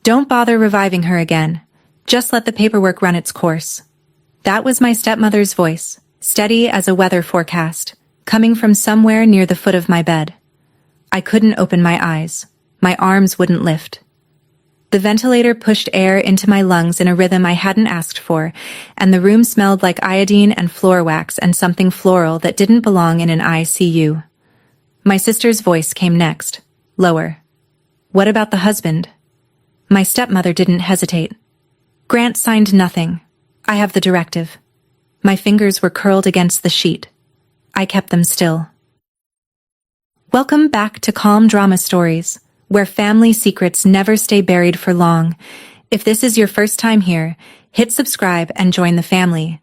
Don't bother reviving her again. Just let the paperwork run its course. That was my stepmother's voice, steady as a weather forecast, coming from somewhere near the foot of my bed. I couldn't open my eyes. My arms wouldn't lift. The ventilator pushed air into my lungs in a rhythm I hadn't asked for, and the room smelled like iodine and floor wax and something floral that didn't belong in an ICU. My sister's voice came next, lower. What about the husband? My stepmother didn't hesitate. Grant signed nothing. I have the directive. My fingers were curled against the sheet. I kept them still. Welcome back to Calm Drama Stories, where family secrets never stay buried for long. If this is your first time here, hit subscribe and join the family,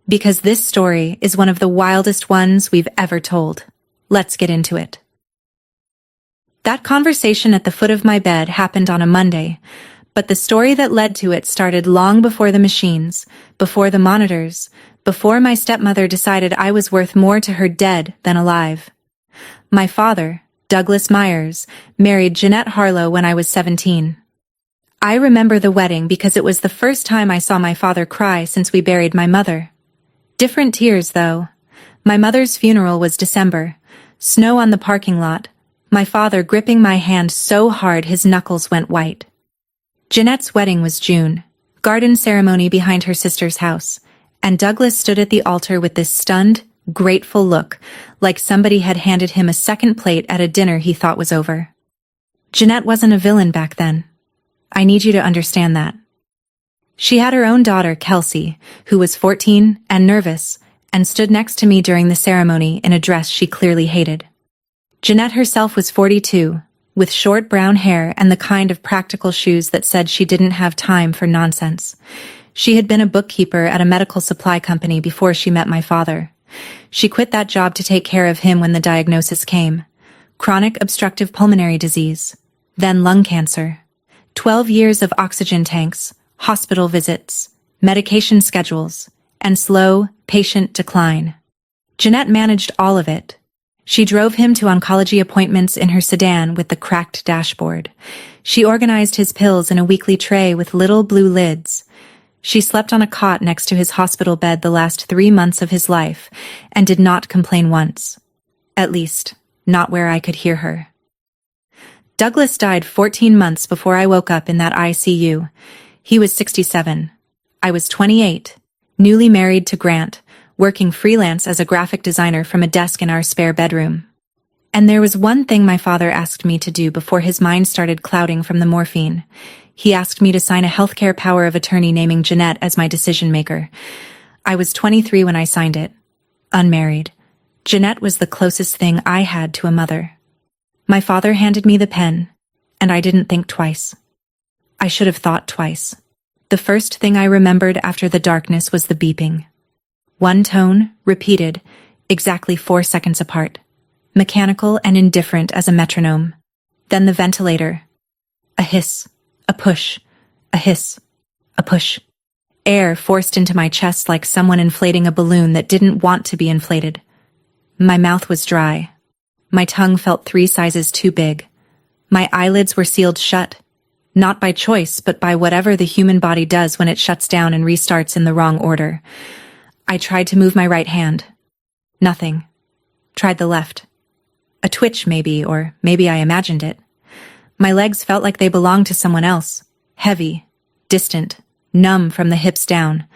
because this story is one of the wildest ones we've ever told. Let's get into it. That conversation at the foot of my bed happened on a Monday, but the story that led to it started long before the machines, before the monitors, before my stepmother decided I was worth more to her dead than alive. My father, Douglas Myers, married Jeanette Harlow when I was 17. I remember the wedding because it was the first time I saw my father cry since we buried my mother. Different tears, though. My mother's funeral was December. Snow on the parking lot. My father gripping my hand so hard his knuckles went white. Jeanette's wedding was June. Garden ceremony behind her sister's house. And Douglas stood at the altar with this stunned, grateful look, like somebody had handed him a second plate at a dinner he thought was over. Jeanette wasn't a villain back then. I need you to understand that. She had her own daughter, Kelsey, who was 14 and nervous, and stood next to me during the ceremony in a dress she clearly hated. Jeanette herself was 42, with short brown hair and the kind of practical shoes that said she didn't have time for nonsense. She had been a bookkeeper at a medical supply company before she met my father. She quit that job to take care of him when the diagnosis came. Chronic obstructive pulmonary disease, then lung cancer. 12 years of oxygen tanks, hospital visits, medication schedules, and slow, patient decline. Jeanette managed all of it. She drove him to oncology appointments in her sedan with the cracked dashboard. She organized his pills in a weekly tray with little blue lids. She slept on a cot next to his hospital bed the last 3 months of his life and did not complain once. At least, not where I could hear her. Douglas died 14 months before I woke up in that ICU. He was 67. I was 28, newly married to Grant, working freelance as a graphic designer from a desk in our spare bedroom. And there was one thing my father asked me to do before his mind started clouding from the morphine. He asked me to sign a healthcare power of attorney naming Jeanette as my decision maker. I was 23 when I signed it. Unmarried. Jeanette was the closest thing I had to a mother. My father handed me the pen, and I didn't think twice. I should have thought twice. The first thing I remembered after the darkness was the beeping. One tone, repeated, exactly 4 seconds apart. Mechanical and indifferent as a metronome. Then the ventilator. A hiss, a push, a hiss, a push. Air forced into my chest like someone inflating a balloon that didn't want to be inflated. My mouth was dry. My tongue felt 3 sizes too big. My eyelids were sealed shut. Not by choice, but by whatever the human body does when it shuts down and restarts in the wrong order. I tried to move my right hand. Nothing. Tried the left. A twitch maybe, or maybe I imagined it. My legs felt like they belonged to someone else. Heavy, distant, numb from the hips down.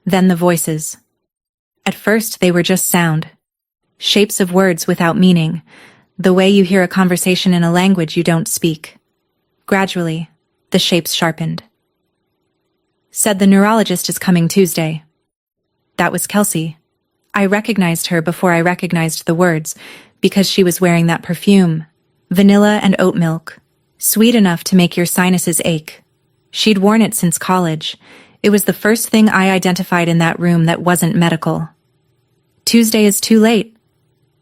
Then the voices. At first they were just sound. Shapes of words without meaning. The way you hear a conversation in a language you don't speak. Gradually, the shapes sharpened. Said the neurologist is coming Tuesday. That was Kelsey. I recognized her before I recognized the words, because she was wearing that perfume. Vanilla and oat milk. Sweet enough to make your sinuses ache. She'd worn it since college. It was the first thing I identified in that room that wasn't medical. Tuesday is too late.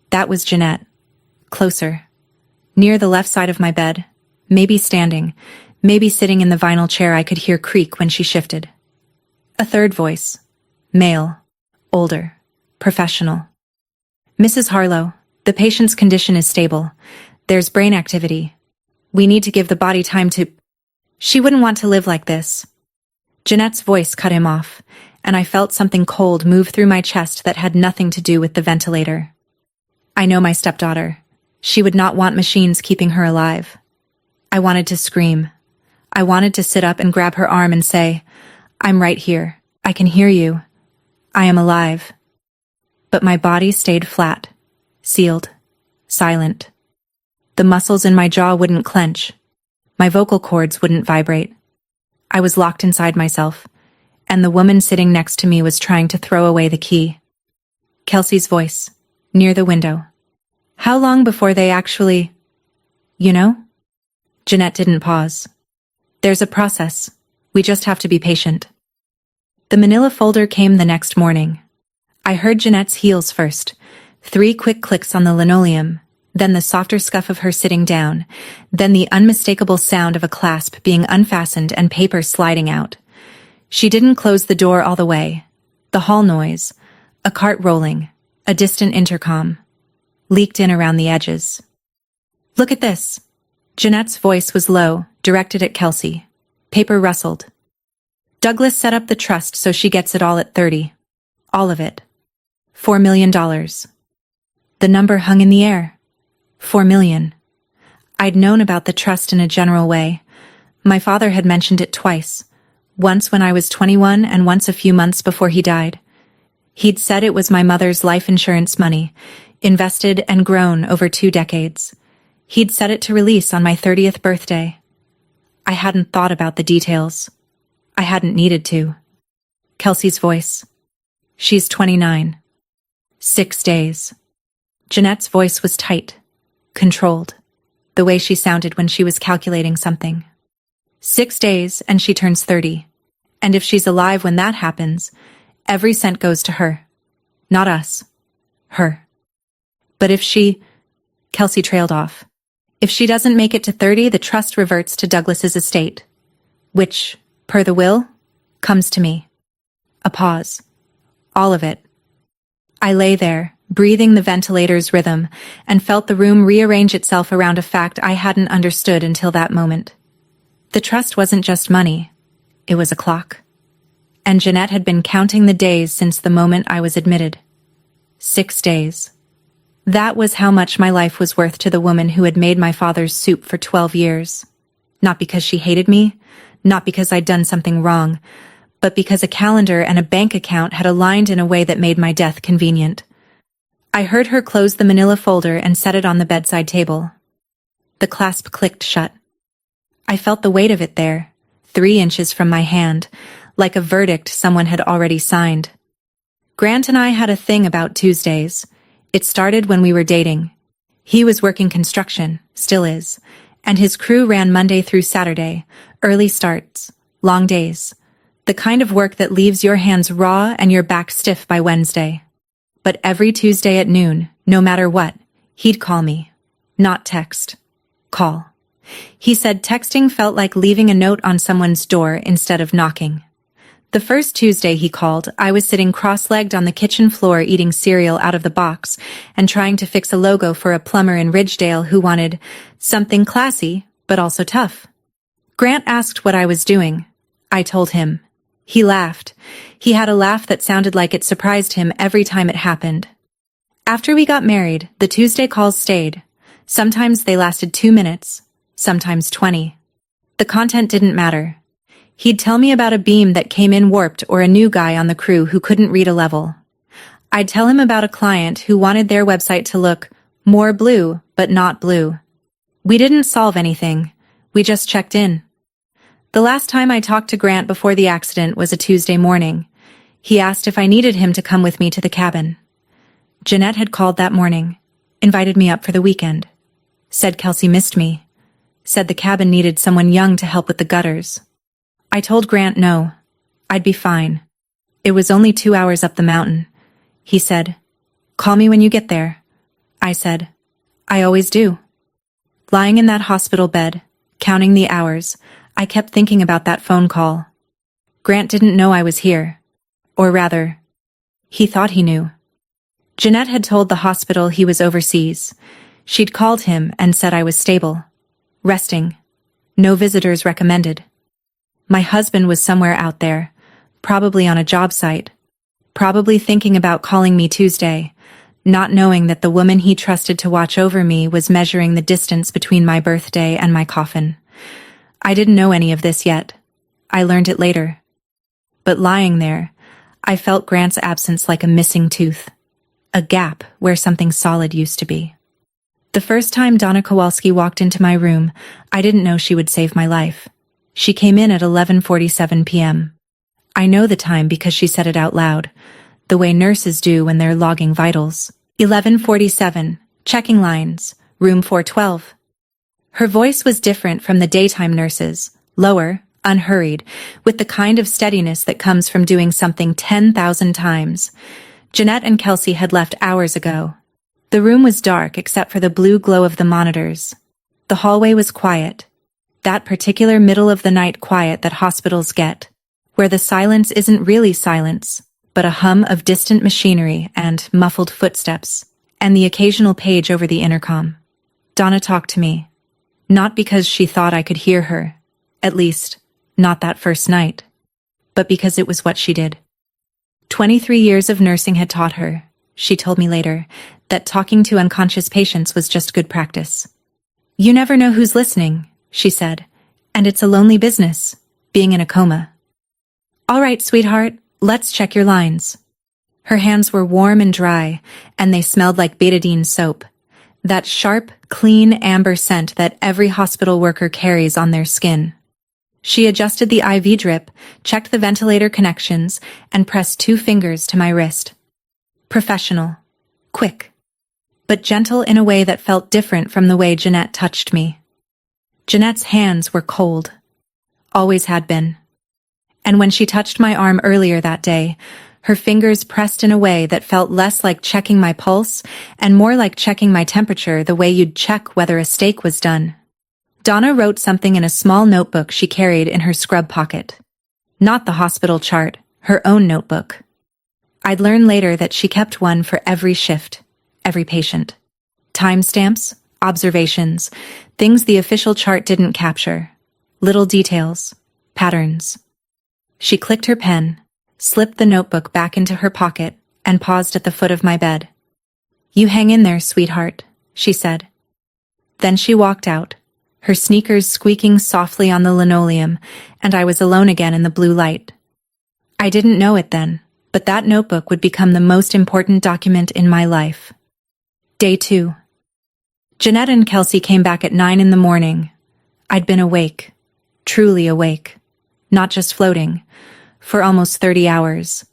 That was Jeanette. Closer. Near the left side of my bed. Maybe standing. Maybe sitting in the vinyl chair I could hear creak when she shifted. A third voice. Male. Older. Professional. Mrs. Harlow, the patient's condition is stable. There's brain activity. We need to give the body time to... She wouldn't want to live like this. Jeanette's voice cut him off, and I felt something cold move through my chest that had nothing to do with the ventilator. I know my stepdaughter. She would not want machines keeping her alive. I wanted to scream. I wanted to sit up and grab her arm and say, "I'm right here. I can hear you. I am alive." But my body stayed flat, sealed, silent. The muscles in my jaw wouldn't clench. My vocal cords wouldn't vibrate. I was locked inside myself, and the woman sitting next to me was trying to throw away the key. Kelsey's voice, near the window. "How long before they actually... you know?" Jeanette didn't pause. "There's a process. We just have to be patient." The manila folder came the next morning. I heard Jeanette's heels first, 3 quick clicks on the linoleum, then the softer scuff of her sitting down, then the unmistakable sound of a clasp being unfastened and paper sliding out. She didn't close the door all the way. The hall noise, a cart rolling, a distant intercom, leaked in around the edges. "Look at this." Jeanette's voice was low, directed at Kelsey. Paper rustled. "Douglas set up the trust so she gets it all at 30. All of it. $4 million. The number hung in the air. 4 million. I'd known about the trust in a general way. My father had mentioned it twice. Once when I was 21 and once a few months before he died. He'd said it was my mother's life insurance money, invested and grown over 2 decades. He'd set it to release on my 30th birthday. I hadn't thought about the details. I hadn't needed to. Kelsey's voice. "She's 29. 6 days. Jeanette's voice was tight, controlled, the way she sounded when she was calculating something. 6 days and she turns 30. And if she's alive when that happens, every cent goes to her. Not us. Her. But if she..." Kelsey trailed off. "If she doesn't make it to 30, the trust reverts to Douglas's estate. Which, per the will, comes to me." A pause. All of it. I lay there, breathing the ventilator's rhythm, and felt the room rearrange itself around a fact I hadn't understood until that moment. The trust wasn't just money. It was a clock. And Jeanette had been counting the days since the moment I was admitted. 6 days. That was how much my life was worth to the woman who had made my father's soup for 12 years. Not because she hated me, not because I'd done something wrong, but because a calendar and a bank account had aligned in a way that made my death convenient. I heard her close the manila folder and set it on the bedside table. The clasp clicked shut. I felt the weight of it there, 3 inches from my hand, like a verdict someone had already signed. Grant and I had a thing about Tuesdays. It started when we were dating. He was working construction, still is, and his crew ran Monday through Saturday, early starts, long days, the kind of work that leaves your hands raw and your back stiff by Wednesday. But every Tuesday at noon, no matter what, he'd call me. Not text. Call. He said texting felt like leaving a note on someone's door instead of knocking. The first Tuesday he called, I was sitting cross-legged on the kitchen floor eating cereal out of the box and trying to fix a logo for a plumber in Ridgedale who wanted something classy, but also tough. Grant asked what I was doing. I told him. He laughed. He had a laugh that sounded like it surprised him every time it happened. After we got married, the Tuesday calls stayed. Sometimes they lasted 2 minutes, sometimes 20. The content didn't matter. He'd tell me about a beam that came in warped or a new guy on the crew who couldn't read a level. I'd tell him about a client who wanted their website to look more blue, but not blue. We didn't solve anything. We just checked in. The last time I talked to Grant before the accident was a Tuesday morning. He asked if I needed him to come with me to the cabin. Jeanette had called that morning, invited me up for the weekend. Said Kelsey missed me. Said the cabin needed someone young to help with the gutters. I told Grant no. I'd be fine. It was only 2 hours up the mountain. He said, "Call me when you get there." I said, "I always do." Lying in that hospital bed, counting the hours, I kept thinking about that phone call. Grant didn't know I was here. Or rather, he thought he knew. Jeanette had told the hospital he was overseas. She'd called him and said I was stable. Resting. No visitors recommended. My husband was somewhere out there, probably on a job site, probably thinking about calling me Tuesday, not knowing that the woman he trusted to watch over me was measuring the distance between my birthday and my coffin. I didn't know any of this yet. I learned it later. But lying there, I felt Grant's absence like a missing tooth, a gap where something solid used to be. The first time Donna Kowalski walked into my room, I didn't know she would save my life. She came in at 11:47 p.m. I know the time because she said it out loud, the way nurses do when they're logging vitals. 11:47, checking lines, room 412. Her voice was different from the daytime nurses, lower, unhurried, with the kind of steadiness that comes from doing something 10,000 times. Jeanette and Kelsey had left hours ago. The room was dark except for the blue glow of the monitors. The hallway was quiet. That particular middle-of-the-night quiet that hospitals get, where the silence isn't really silence, but a hum of distant machinery and muffled footsteps, and the occasional page over the intercom. Donna talked to me. Not because she thought I could hear her, at least, not that first night, but because it was what she did. 23 years of nursing had taught her, she told me later, that talking to unconscious patients was just good practice. You never know who's listening, she said, and it's a lonely business, being in a coma. All right, sweetheart, let's check your lines. Her hands were warm and dry, and they smelled like betadine soap, that sharp, clean amber scent that every hospital worker carries on their skin. She adjusted the IV drip, checked the ventilator connections, and pressed 2 fingers to my wrist. Professional. Quick. But gentle in a way that felt different from the way Jeanette touched me. Jeanette's hands were cold. Always had been. And when she touched my arm earlier that day, her fingers pressed in a way that felt less like checking my pulse and more like checking my temperature the way you'd check whether a steak was done. Donna wrote something in a small notebook she carried in her scrub pocket. Not the hospital chart, her own notebook. I'd learn later that she kept one for every shift, every patient. Timestamps, observations, things the official chart didn't capture. Little details, patterns. She clicked her pen, slipped the notebook back into her pocket, and paused at the foot of my bed. You hang in there, sweetheart, she said. Then she walked out, her sneakers squeaking softly on the linoleum, and I was alone again in the blue light. I didn't know it then, but that notebook would become the most important document in my life. Day 2. Jeanette and Kelsey came back at 9 in the morning. I'd been awake, truly awake, not just floating, for almost 30 hours.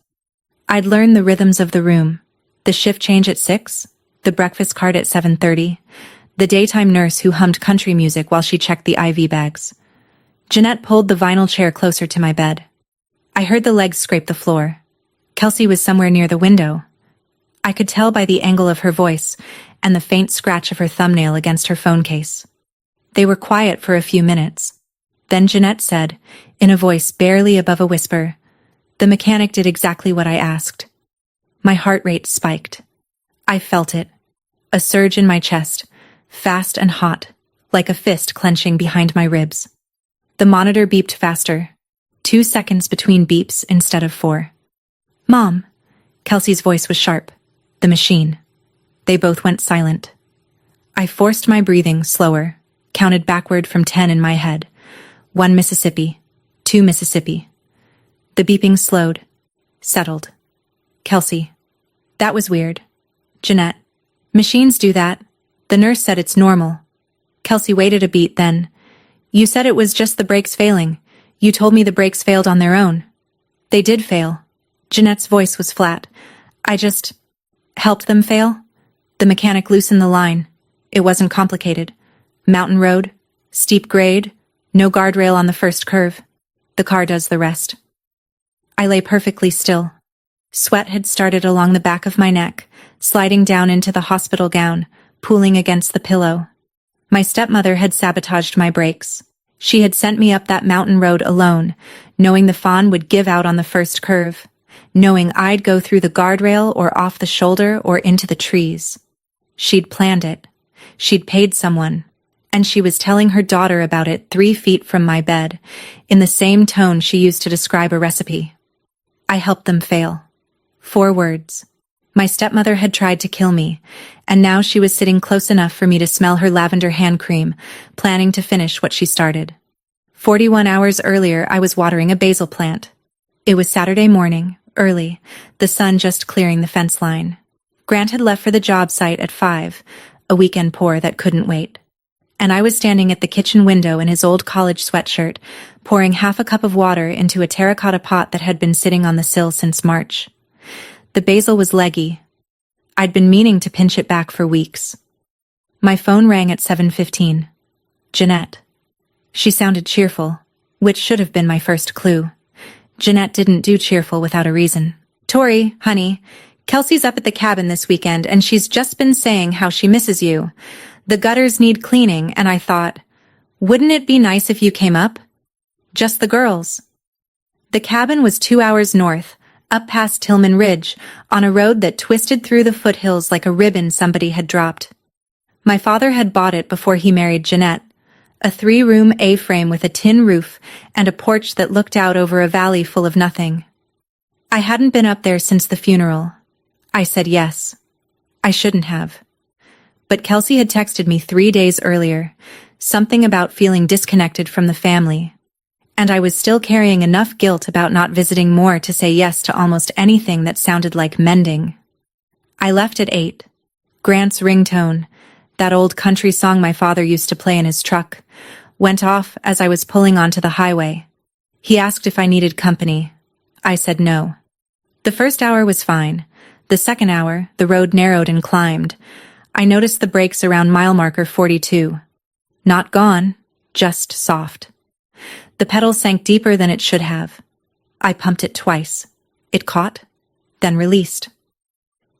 I'd learned the rhythms of the room, the shift change at 6, the breakfast cart at 7:30, the daytime nurse who hummed country music while she checked the IV bags. Jeanette pulled the vinyl chair closer to my bed. I heard the legs scrape the floor. Kelsey was somewhere near the window. I could tell by the angle of her voice and the faint scratch of her thumbnail against her phone case. They were quiet for a few minutes. Then Jeanette said, in a voice barely above a whisper, "The mechanic did exactly what I asked." My heart rate spiked. I felt it. A surge in my chest, fast and hot, like a fist clenching behind my ribs. The monitor beeped faster. 2 seconds between beeps instead of 4. Mom. Kelsey's voice was sharp. The machine. They both went silent. I forced my breathing slower, counted backward from 10 in my head. 1 Mississippi. 2 Mississippi. The beeping slowed. Settled. Kelsey. That was weird. Jeanette. Machines do that. The nurse said it's normal. Kelsey waited a beat then. You said it was just the brakes failing. You told me the brakes failed on their own. They did fail. Jeanette's voice was flat. I just helped them fail. The mechanic loosened the line. It wasn't complicated. Mountain road, steep grade, no guardrail on the first curve. The car does the rest. I lay perfectly still. Sweat had started along the back of my neck, sliding down into the hospital gown, pooling against the pillow. My stepmother had sabotaged my brakes. She had sent me up that mountain road alone, knowing the fawn would give out on the first curve, knowing I'd go through the guardrail or off the shoulder or into the trees. She'd planned it. She'd paid someone, And she was telling her daughter about it 3 feet from my bed, in the same tone she used to describe a recipe. I helped them fail. 4 words. My stepmother had tried to kill me, and now she was sitting close enough for me to smell her lavender hand cream, planning to finish what she started. 41 hours earlier, I was watering a basil plant. It was Saturday morning, early, the sun just clearing the fence line. Grant had left for the job site at 5, a weekend pour that couldn't wait. And I was standing at the kitchen window in his old college sweatshirt, pouring half a cup of water into a terracotta pot that had been sitting on the sill since March. The basil was leggy. I'd been meaning to pinch it back for weeks. My phone rang at 7:15. Jeanette. She sounded cheerful, which should have been my first clue. Jeanette didn't do cheerful without a reason. "Tori, honey, Kelsey's up at the cabin this weekend and she's just been saying how she misses you. The gutters need cleaning, and I thought, wouldn't it be nice if you came up? Just the girls." The cabin was 2 hours north, up past Tillman Ridge, on a road that twisted through the foothills like a ribbon somebody had dropped. My father had bought it before he married Jeanette, a 3-room A-frame with a tin roof and a porch that looked out over a valley full of nothing. I hadn't been up there since the funeral. I said yes. I shouldn't have. But Kelsey had texted me 3 days earlier, something about feeling disconnected from the family, and I was still carrying enough guilt about not visiting more to say yes to almost anything that sounded like mending. I left at 8. Grant's ringtone, that old country song my father used to play in his truck, went off as I was pulling onto the highway. He asked if I needed company. I said no. The first hour was fine. The second hour, the road narrowed and climbed. I noticed the brakes around mile marker 42. Not gone, just soft. The pedal sank deeper than it should have. I pumped it twice. It caught, then released.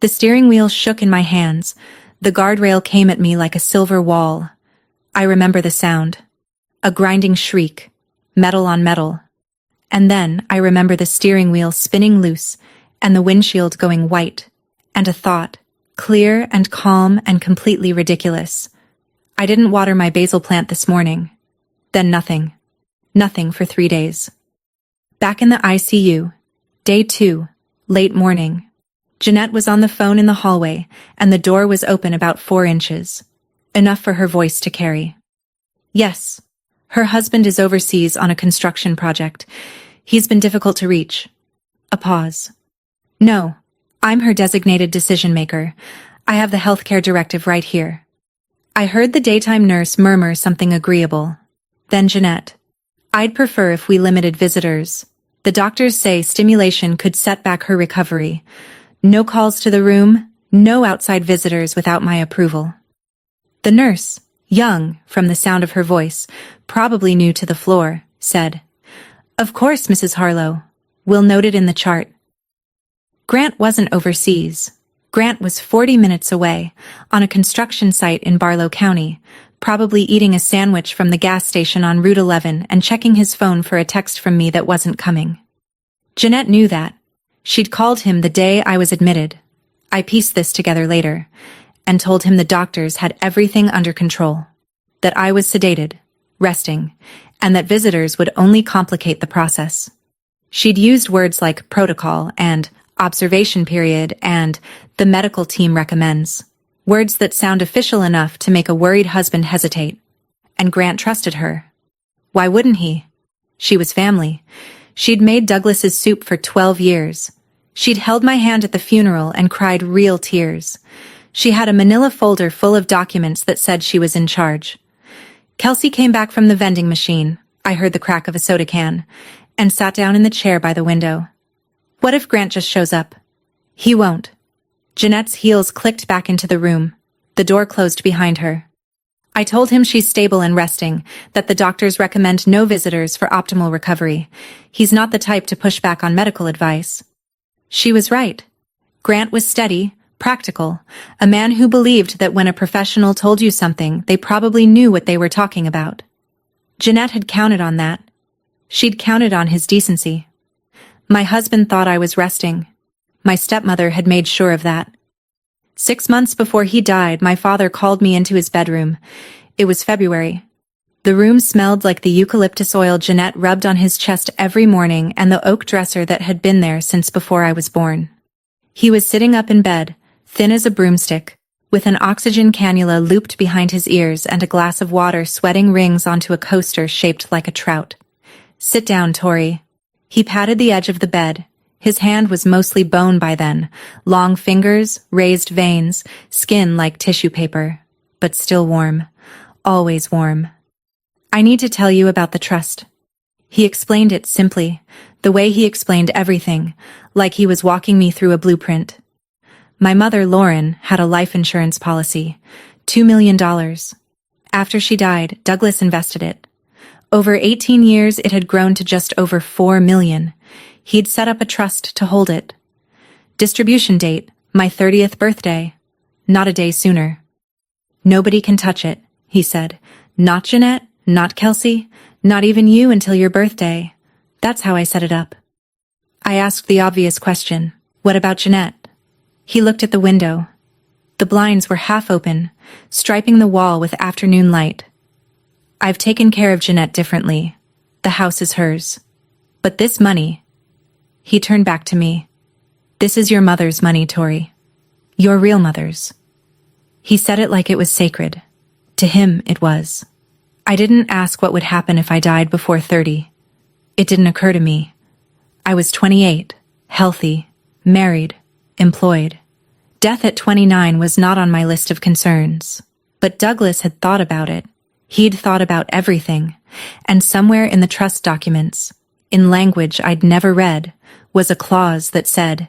The steering wheel shook in my hands. The guardrail came at me like a silver wall. I remember the sound. A grinding shriek, metal on metal. And then I remember the steering wheel spinning loose and the windshield going white, and a thought, clear and calm and completely ridiculous. I didn't water my basil plant this morning. Then nothing. Nothing for 3 days. Back in the ICU. Day 2. Late morning. Jeanette was on the phone in the hallway, and the door was open about 4 inches. Enough for her voice to carry. "Yes. Her husband is overseas on a construction project. He's been difficult to reach." A pause. "No. I'm her designated decision-maker. I have the healthcare directive right here." I heard the daytime nurse murmur something agreeable. Then Jeanette. "I'd prefer if we limited visitors. The doctors say stimulation could set back her recovery. No calls to the room, no outside visitors without my approval." The nurse, young from the sound of her voice, probably new to the floor, said, "Of course, Mrs. Harlow. We'll note it in the chart." Grant wasn't overseas. Grant was 40 minutes away, on a construction site in Barlow County, probably eating a sandwich from the gas station on Route 11 and checking his phone for a text from me that wasn't coming. Jeanette knew that. She'd called him the day I was admitted. I pieced this together later, and told him the doctors had everything under control, that I was sedated, resting, and that visitors would only complicate the process. She'd used words like protocol and observation period and the medical team recommends, words that sound official enough to make a worried husband hesitate. And Grant trusted her. Why wouldn't he? She was family. She'd made Douglas's soup for 12 years. She'd held my hand at the funeral and cried real tears. She had a manila folder full of documents that said she was in charge. Kelsey came back from the vending machine. I heard the crack of a soda can, and sat down in the chair by the window. What if Grant just shows up? He won't. Jeanette's heels clicked back into the room. The door closed behind her. I told him she's stable and resting, that the doctors recommend no visitors for optimal recovery. He's not the type to push back on medical advice. She was right. Grant was steady, practical, a man who believed that when a professional told you something, they probably knew what they were talking about. Jeanette had counted on that. She'd counted on his decency. My husband thought I was resting. My stepmother had made sure of that. 6 months before he died, my father called me into his bedroom. It was February. The room smelled like the eucalyptus oil Jeanette rubbed on his chest every morning and the oak dresser that had been there since before I was born. He was sitting up in bed, thin as a broomstick, with an oxygen cannula looped behind his ears and a glass of water sweating rings onto a coaster shaped like a trout. "Sit down, Tori." He patted the edge of the bed. His hand was mostly bone by then, long fingers, raised veins, skin like tissue paper, but still warm, always warm. "I need to tell you about the trust." He explained it simply, the way he explained everything, like he was walking me through a blueprint. My mother, Lauren, had a life insurance policy, $2 million. After she died, Douglas invested it. Over 18 years, it had grown to just over $4 million. He'd set up a trust to hold it. Distribution date, my 30th birthday. Not a day sooner. "Nobody can touch it," he said. "Not Jeanette, not Kelsey, not even you until your birthday." That's how I set it up. I asked the obvious question, "What about Jeanette?" He looked at the window. The blinds were half open, striping the wall with afternoon light. "I've taken care of Jeanette differently. The house is hers. But this money..." He turned back to me. "This is your mother's money, Tori. Your real mother's." He said it like it was sacred. To him, it was. I didn't ask what would happen if I died before 30. It didn't occur to me. I was 28, healthy, married, employed. Death at 29 was not on my list of concerns. But Douglas had thought about it. He'd thought about everything. And somewhere in the trust documents, in language I'd never read, was a clause that said,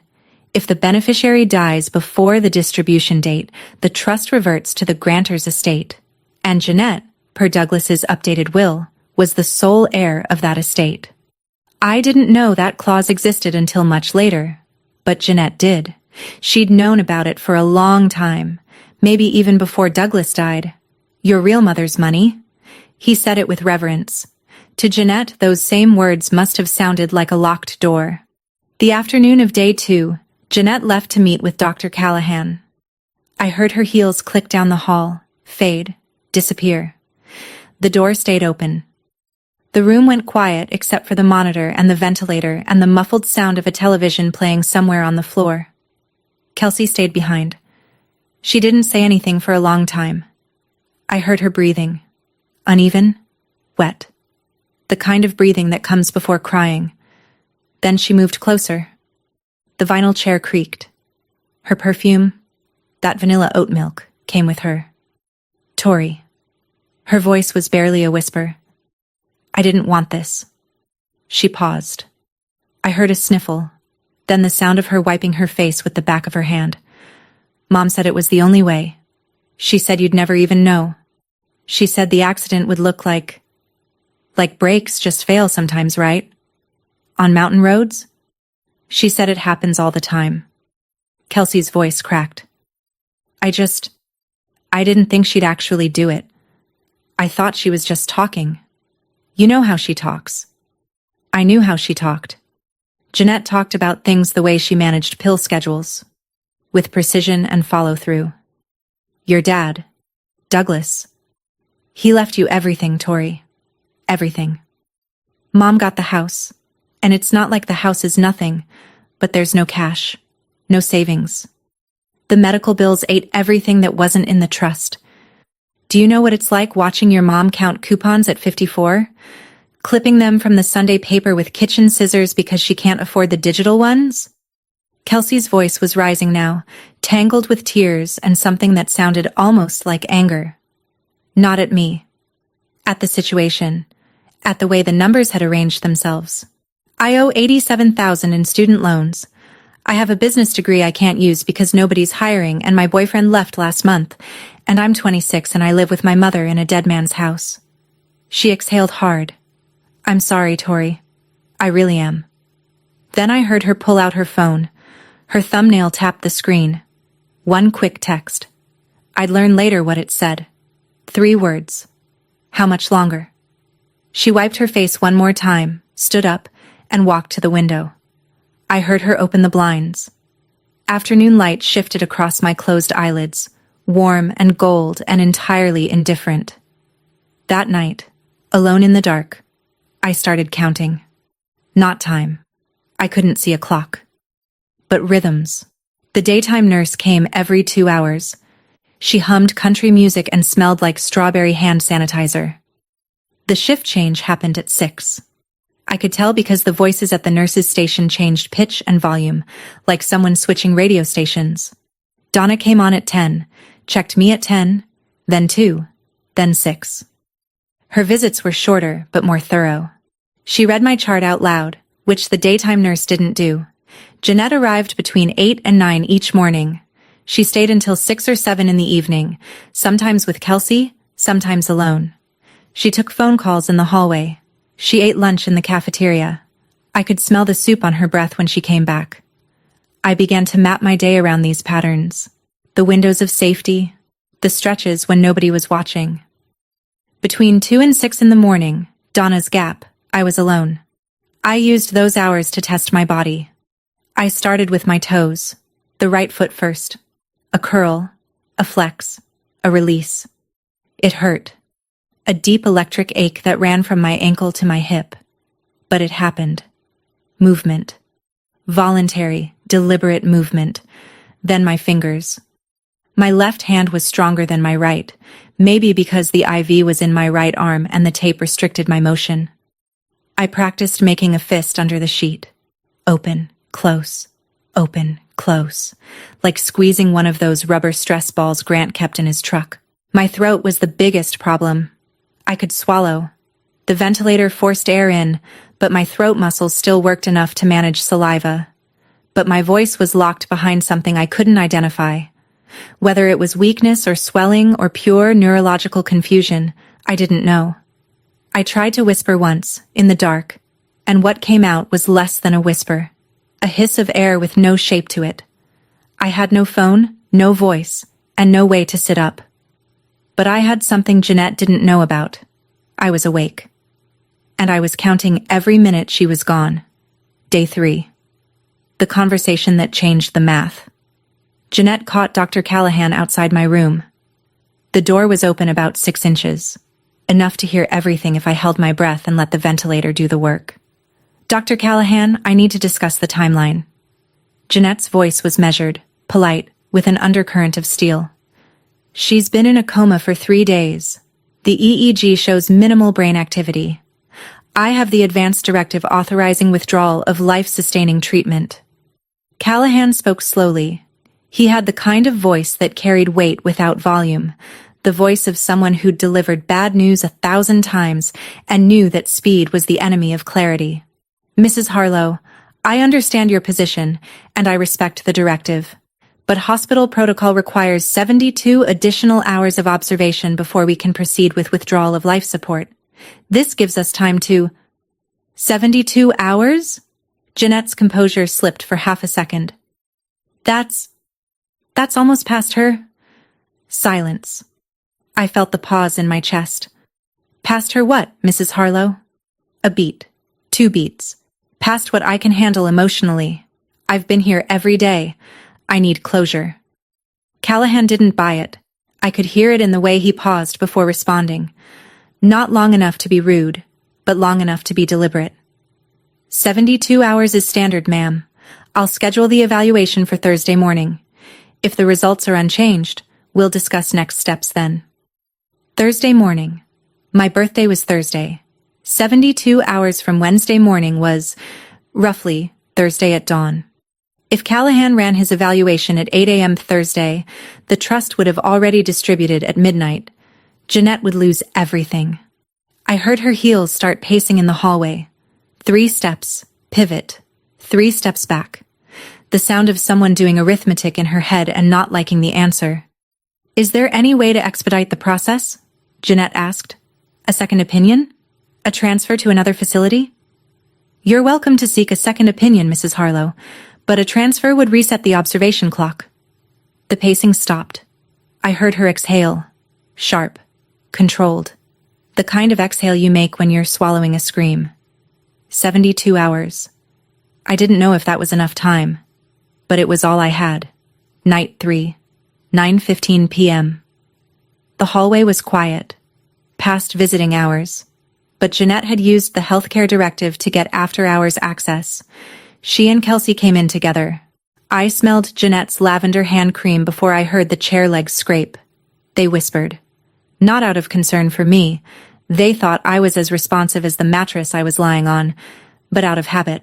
if the beneficiary dies before the distribution date, the trust reverts to the grantor's estate. And Jeanette, per Douglas's updated will, was the sole heir of that estate. I didn't know that clause existed until much later, but Jeanette did. She'd known about it for a long time, maybe even before Douglas died. "Your real mother's money?" He said it with reverence. To Jeanette, those same words must have sounded like a locked door. The afternoon of day 2, Jeanette left to meet with Dr. Callahan. I heard her heels click down the hall, fade, disappear. The door stayed open. The room went quiet except for the monitor and the ventilator and the muffled sound of a television playing somewhere on the floor. Kelsey stayed behind. She didn't say anything for a long time. I heard her breathing. Uneven, wet. The kind of breathing that comes before crying. Then she moved closer. The vinyl chair creaked. Her perfume, that vanilla oat milk, came with her. "Tori." Her voice was barely a whisper. "I didn't want this." She paused. I heard a sniffle, then the sound of her wiping her face with the back of her hand. "Mom said it was the only way. She said you'd never even know. She said the accident would look like brakes just fail sometimes, right? On mountain roads? She said it happens all the time." Kelsey's voice cracked. I didn't think she'd actually do it. I thought she was just talking. You know how she talks." I knew how she talked. Jeanette talked about things the way she managed pill schedules, with precision and follow-through. "Your dad, Douglas, he left you everything, Tori. Everything. Mom got the house, and it's not like the house is nothing, but there's no cash, no savings. The medical bills ate everything that wasn't in the trust. Do you know what it's like watching your mom count coupons at 54? Clipping them from the Sunday paper with kitchen scissors because she can't afford the digital ones?" Kelsey's voice was rising now, tangled with tears and something that sounded almost like anger. Not at me. At the situation. At the way the numbers had arranged themselves. "I owe $87,000 in student loans. I have a business degree I can't use because nobody's hiring and my boyfriend left last month, and I'm 26 and I live with my mother in a dead man's house." She exhaled hard. "I'm sorry, Tori. I really am." Then I heard her pull out her phone. Her thumbnail tapped the screen. One quick text. I'd learn later what it said. 3 words. "How much longer?" She wiped her face one more time, stood up, and walked to the window. I heard her open the blinds. Afternoon light shifted across my closed eyelids, warm and gold and entirely indifferent. That night, alone in the dark, I started counting. Not time. I couldn't see a clock. But rhythms. The daytime nurse came every 2 hours. She hummed country music and smelled like strawberry hand sanitizer. The shift change happened at 6. I could tell because the voices at the nurse's station changed pitch and volume, like someone switching radio stations. Donna came on at 10, checked me at 10, then 2, then 6. Her visits were shorter but more thorough. She read my chart out loud, which the daytime nurse didn't do. Jeanette arrived between 8 and 9 each morning. She stayed until 6 or 7 in the evening, sometimes with Kelsey, sometimes alone. She took phone calls in the hallway. She ate lunch in the cafeteria. I could smell the soup on her breath when she came back. I began to map my day around these patterns. The windows of safety, the stretches when nobody was watching. Between 2 and 6 in the morning, Donna's gap, I was alone. I used those hours to test my body. I started with my toes, the right foot first. A curl, a flex, a release. It hurt. A deep electric ache that ran from my ankle to my hip. But it happened. Movement. Voluntary, deliberate movement. Then my fingers. My left hand was stronger than my right, maybe because the IV was in my right arm and the tape restricted my motion. I practiced making a fist under the sheet. Open, close, open, close. Like squeezing one of those rubber stress balls Grant kept in his truck. My throat was the biggest problem. I could swallow. The ventilator forced air in, but my throat muscles still worked enough to manage saliva. But my voice was locked behind something I couldn't identify. Whether it was weakness or swelling or pure neurological confusion, I didn't know. I tried to whisper once, in the dark, and what came out was less than a whisper. A hiss of air with no shape to it. I had no phone, no voice, and no way to sit up. But I had something Jeanette didn't know about. I was awake. And I was counting every minute she was gone. Day 3. The conversation that changed the math. Jeanette caught Dr. Callahan outside my room. The door was open about 6 inches. Enough to hear everything if I held my breath and let the ventilator do the work. Dr. Callahan, I need to discuss the timeline. Jeanette's voice was measured, polite, with an undercurrent of steel. She's been in a coma for 3 days. The EEG shows minimal brain activity. I have the advanced directive authorizing withdrawal of life-sustaining treatment. Callahan spoke slowly. He had the kind of voice that carried weight without volume, the voice of someone who'd delivered bad news 1,000 times and knew that speed was the enemy of clarity. Mrs. Harlow, I understand your position, and I respect the directive. But hospital protocol requires 72 additional hours of observation before we can proceed with withdrawal of life support. This gives us time to... 72 hours? Jeanette's composure slipped for half a second. That's almost past her. Silence. I felt the pause in my chest. Past her what, Mrs. Harlow? A beat. 2 beats. Past what I can handle emotionally. I've been here every day. I need closure. Callahan didn't buy it. I could hear it in the way he paused before responding. Not long enough to be rude, but long enough to be deliberate. 72 hours is standard, ma'am. I'll schedule the evaluation for Thursday morning. If the results are unchanged, we'll discuss next steps then. Thursday morning. My birthday was Thursday. 72 hours from Wednesday morning was, roughly, Thursday at dawn. If Callahan ran his evaluation at 8 a.m. Thursday, the trust would have already distributed at midnight. Jeanette would lose everything. I heard her heels start pacing in the hallway. 3 steps, pivot, 3 steps back. The sound of someone doing arithmetic in her head and not liking the answer. Is there any way to expedite the process? Jeanette asked. A second opinion? A transfer to another facility? You're welcome to seek a second opinion, Mrs. Harlow, but a transfer would reset the observation clock. The pacing stopped. I heard her exhale. Sharp. Controlled. The kind of exhale you make when you're swallowing a scream. 72 hours. I didn't know if that was enough time, but it was all I had. Night 3. 9:15 p.m. The hallway was quiet. past visiting hours. But Jeanette had used the healthcare directive to get after-hours access. She and Kelsey came in together. I smelled Jeanette's lavender hand cream before I heard the chair legs scrape. They whispered. Not out of concern for me. They thought I was as responsive as the mattress I was lying on, but out of habit.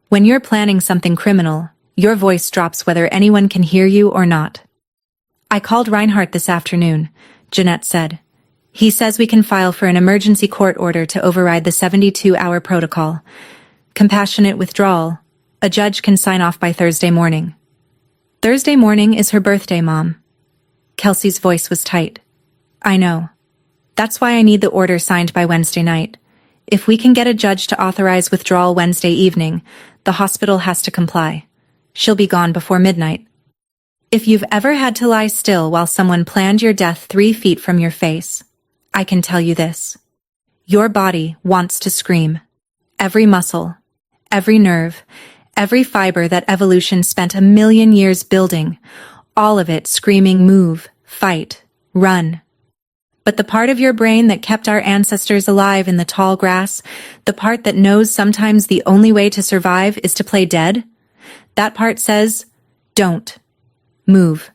When you're planning something criminal, your voice drops whether anyone can hear you or not. I called Reinhardt this afternoon, Jeanette said. He says we can file for an emergency court order to override the 72-hour protocol. Compassionate withdrawal. A judge can sign off by Thursday morning. Thursday morning is her birthday, Mom. Kelsey's voice was tight. I know. That's why I need the order signed by Wednesday night. If we can get a judge to authorize withdrawal Wednesday evening, the hospital has to comply. She'll be gone before midnight. If you've ever had to lie still while someone planned your death 3 feet from your face, I can tell you this. Your body wants to scream. Every muscle, every nerve, every fiber that evolution spent 1,000,000 years building, all of it screaming move, fight, run. But the part of your brain that kept our ancestors alive in the tall grass, the part that knows sometimes the only way to survive is to play dead, that part says, don't. Move.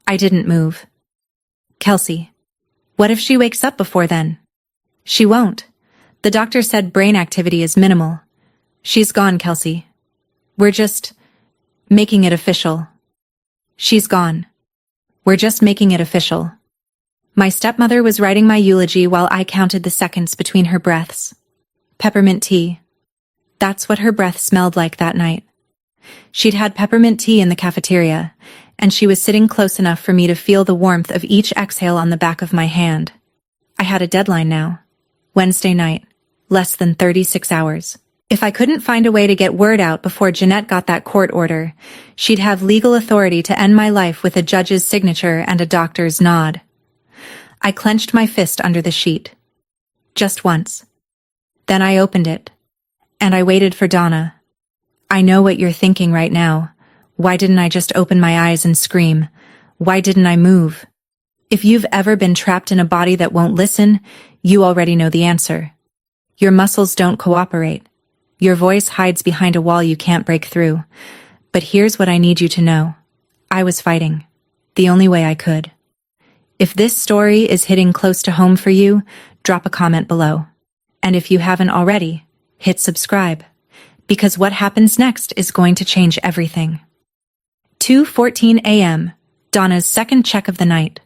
I didn't move. Kelsey. What if she wakes up before then? She won't. The doctor said brain activity is minimal. She's gone, Kelsey. We're just making it official. She's gone. We're just making it official. My stepmother was writing my eulogy while I counted the seconds between her breaths. Peppermint tea. That's what her breath smelled like that night. She'd had peppermint tea in the cafeteria, and she was sitting close enough for me to feel the warmth of each exhale on the back of my hand. I had a deadline now. Wednesday night. Less than 36 hours. If I couldn't find a way to get word out before Jeanette got that court order, she'd have legal authority to end my life with a judge's signature and a doctor's nod. I clenched my fist under the sheet. Just once. Then I opened it. And I waited for Donna. I know what you're thinking right now. Why didn't I just open my eyes and scream? Why didn't I move? If you've ever been trapped in a body that won't listen, you already know the answer. Your muscles don't cooperate. Your voice hides behind a wall you can't break through. But here's what I need you to know. I was fighting. The only way I could. If this story is hitting close to home for you, drop a comment below. And if you haven't already, hit subscribe. Because what happens next is going to change everything. 2:14 a.m., Donna's second check of the night.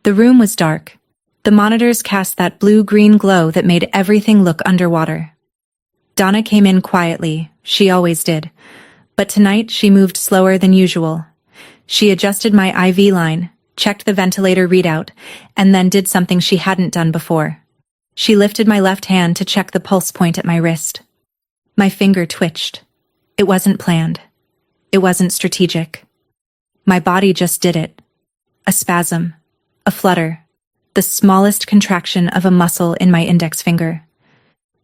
The room was dark. The monitors cast that blue-green glow that made everything look underwater. Donna came in quietly, she always did. But tonight she moved slower than usual. She adjusted my IV line, checked the ventilator readout, and then did something she hadn't done before. She lifted my left hand to check the pulse point at my wrist. My finger twitched. It wasn't planned. It wasn't strategic. My body just did it. A spasm. A flutter. The smallest contraction of a muscle in my index finger.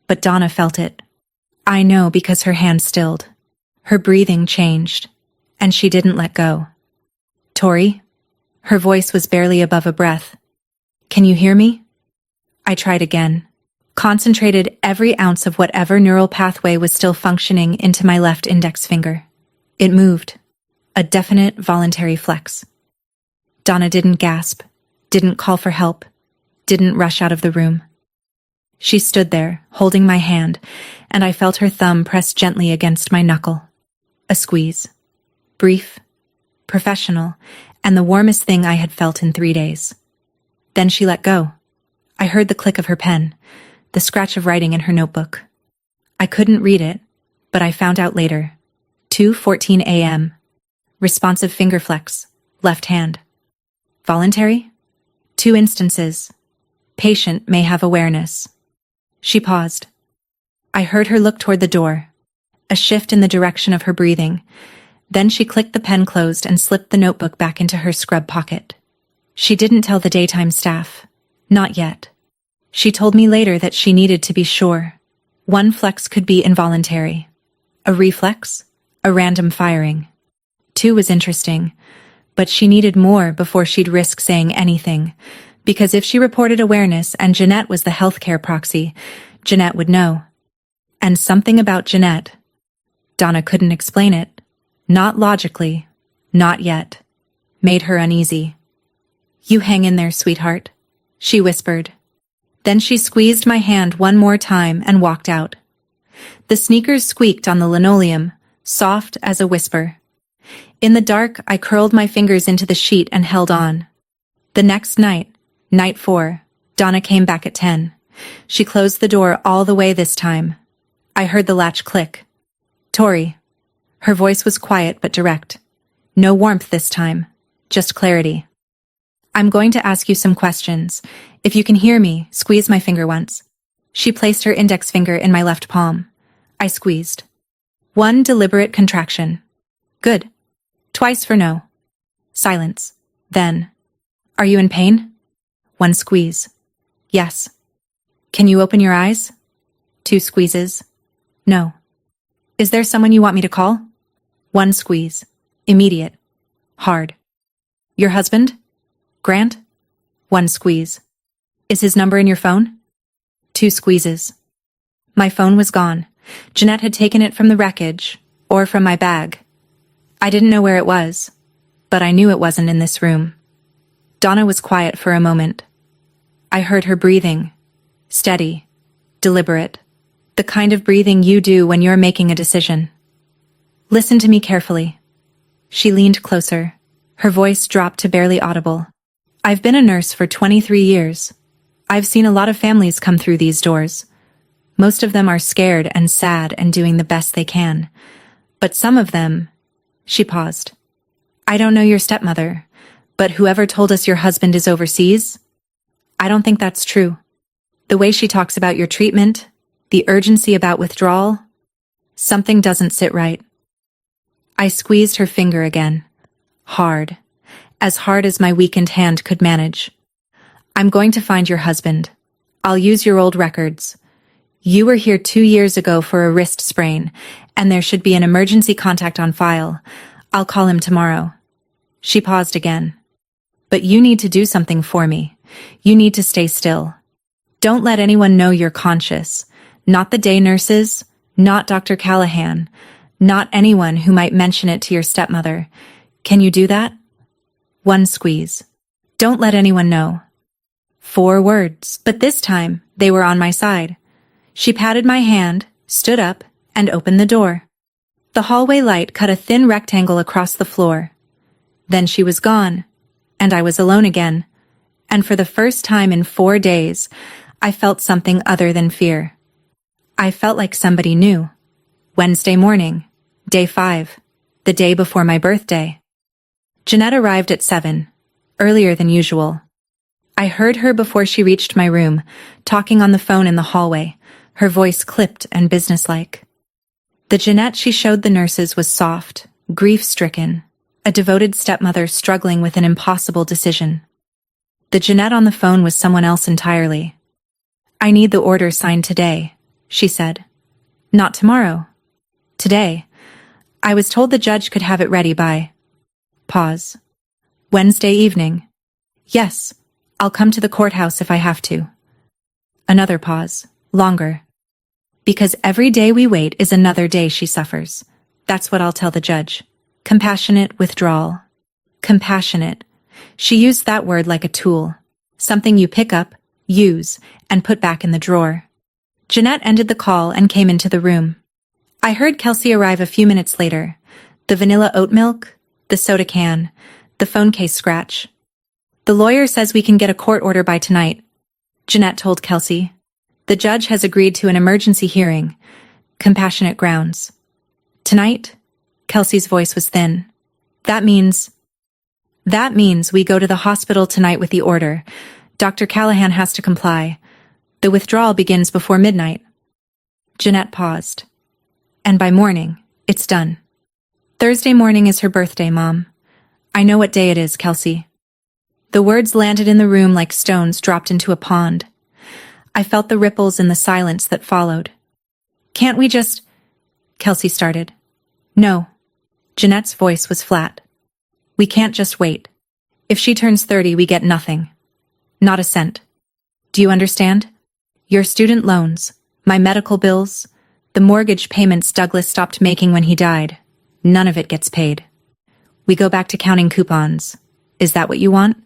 But Donna felt it. I know because her hand stilled. Her breathing changed. And she didn't let go. Tori? Her voice was barely above a breath. Can you hear me? I tried again. Concentrated every ounce of whatever neural pathway was still functioning into my left index finger. It moved. A definite voluntary flex. Donna didn't gasp, didn't call for help, didn't rush out of the room. She stood there, holding my hand, and I felt her thumb press gently against my knuckle. A squeeze. Brief, professional, and the warmest thing I had felt in 3 days. Then she let go. I heard the click of her pen, the scratch of writing in her notebook. I couldn't read it, but I found out later. 2:14 a.m. Responsive finger flex, left hand. Voluntary? 2 instances. Patient may have awareness. She paused. I heard her look toward the door, a shift in the direction of her breathing. Then she clicked the pen closed and slipped the notebook back into her scrub pocket. She didn't tell the daytime staff. Not yet. She told me later that she needed to be sure. 1 flex could be involuntary. A reflex? A random firing. 2 was interesting, but she needed more before she'd risk saying anything, Because if she reported awareness and Jeanette was the healthcare proxy, Jeanette would know. And something about Jeanette. Donna couldn't explain it. Not logically. Not yet. Made her uneasy. "You hang in there, sweetheart," she whispered. Then she squeezed my hand one more time and walked out. The sneakers squeaked on the linoleum, soft as a whisper. In the dark, I curled my fingers into the sheet and held on. The next night, night 4, Donna came back at 10. She closed the door all the way this time. I heard the latch click. "Tori." Her voice was quiet but direct. No warmth this time, just clarity. "I'm going to ask you some questions. If you can hear me, squeeze my finger once." She placed her index finger in my left palm. I squeezed. 1 deliberate contraction. "Good." Twice for no. Silence. Then, "Are you in pain?" 1 squeeze. "Yes." "Can you open your eyes?" 2 squeezes. "No." "Is there someone you want me to call?" 1 squeeze. Immediate. Hard. "Your husband? Grant?" 1 squeeze. "Is his number in your phone?" 2 squeezes. My phone was gone. Jeanette had taken it from the wreckage, or from my bag. I didn't know where it was, but I knew it wasn't in this room. Donna was quiet for a moment. I heard her breathing. Steady. Deliberate. The kind of breathing you do when you're making a decision. "Listen to me carefully." She leaned closer. Her voice dropped to barely audible. "I've been a nurse for 23 years. I've seen a lot of families come through these doors. Most of them are scared and sad and doing the best they can. But some of them..." She paused. "I don't know your stepmother, but whoever told us your husband is overseas? I don't think that's true. The way she talks about your treatment, the urgency about withdrawal, something doesn't sit right." I squeezed her finger again. Hard. As hard as my weakened hand could manage. "I'm going to find your husband. I'll use your old records. You were here 2 years ago for a wrist sprain, and there should be an emergency contact on file. I'll call him tomorrow." She paused again. "But you need to do something for me. You need to stay still. Don't let anyone know you're conscious. Not the day nurses, not Dr. Callahan, not anyone who might mention it to your stepmother. Can you do that?" 1 squeeze. "Don't let anyone know." 4 words, but this time they were on my side. She patted my hand, stood up, and opened the door. The hallway light cut a thin rectangle across the floor. Then she was gone, and I was alone again. And for the first time in 4 days, I felt something other than fear. I felt like somebody knew. Wednesday morning, day 5, the day before my birthday. Jeanette arrived at 7, earlier than usual. I heard her before she reached my room, talking on the phone in the hallway, her voice clipped and businesslike. The Jeanette she showed the nurses was soft, grief-stricken, a devoted stepmother struggling with an impossible decision. The Jeanette on the phone was someone else entirely. "I need the order signed today," she said. "Not tomorrow. Today. I was told the judge could have it ready by..." Pause. "Wednesday evening." "Yes, I'll come to the courthouse if I have to." Another pause. Longer. "Because every day we wait is another day she suffers. That's what I'll tell the judge. Compassionate withdrawal. Compassionate. She used that word like a tool. Something you pick up, use, and put back in the drawer." Jeanette ended the call and came into the room. I heard Kelsey arrive a few minutes later. The vanilla oat milk, the soda can, the phone case scratch. "The lawyer says we can get a court order by tonight," Jeanette told Kelsey. "The judge has agreed to an emergency hearing. Compassionate grounds." "Tonight?" Kelsey's voice was thin. That means we go to the hospital tonight with the order. Dr. Callahan has to comply. The withdrawal begins before midnight." Jeanette paused. "And by morning, it's done." "Thursday morning is her birthday, Mom. I know what day it is, Kelsey." The words landed in the room like stones dropped into a pond. I felt the ripples in the silence that followed. "Can't we just..." Kelsey started. "No." Jeanette's voice was flat. "We can't just wait. If she turns 30, we get nothing." Not a cent. Do you understand? Your student loans, my medical bills, the mortgage payments Douglas stopped making when he died. None of it gets paid. We go back to counting coupons. Is that what you want?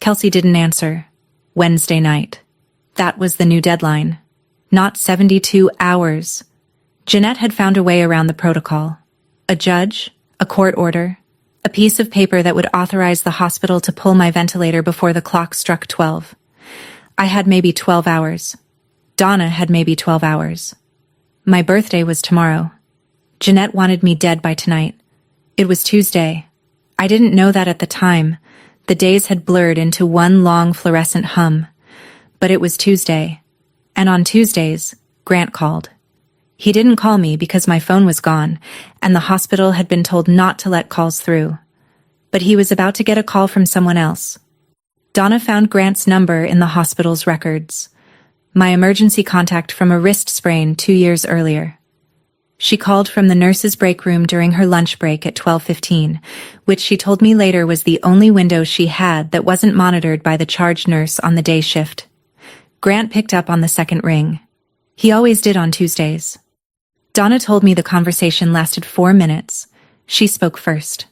Kelsey didn't answer. Wednesday night. That was the new deadline. Not 72 hours. Jeanette had found a way around the protocol. A judge, a court order, a piece of paper that would authorize the hospital to pull my ventilator before the clock struck 12. I had maybe 12 hours. Donna had maybe 12 hours. My birthday was tomorrow. Jeanette wanted me dead by tonight. It was Tuesday. I didn't know that at the time. The days had blurred into one long fluorescent hum. But it was Tuesday. And on Tuesdays, Grant called. He didn't call me because my phone was gone, and the hospital had been told not to let calls through. But he was about to get a call from someone else. Donna found Grant's number in the hospital's records. My emergency contact from a wrist sprain 2 years earlier. She called from the nurse's break room during her lunch break at 12:15, which she told me later was the only window she had that wasn't monitored by the charge nurse on the day shift. Grant picked up on the second ring. He always did on Tuesdays. Donna told me the conversation lasted 4 minutes. She spoke first.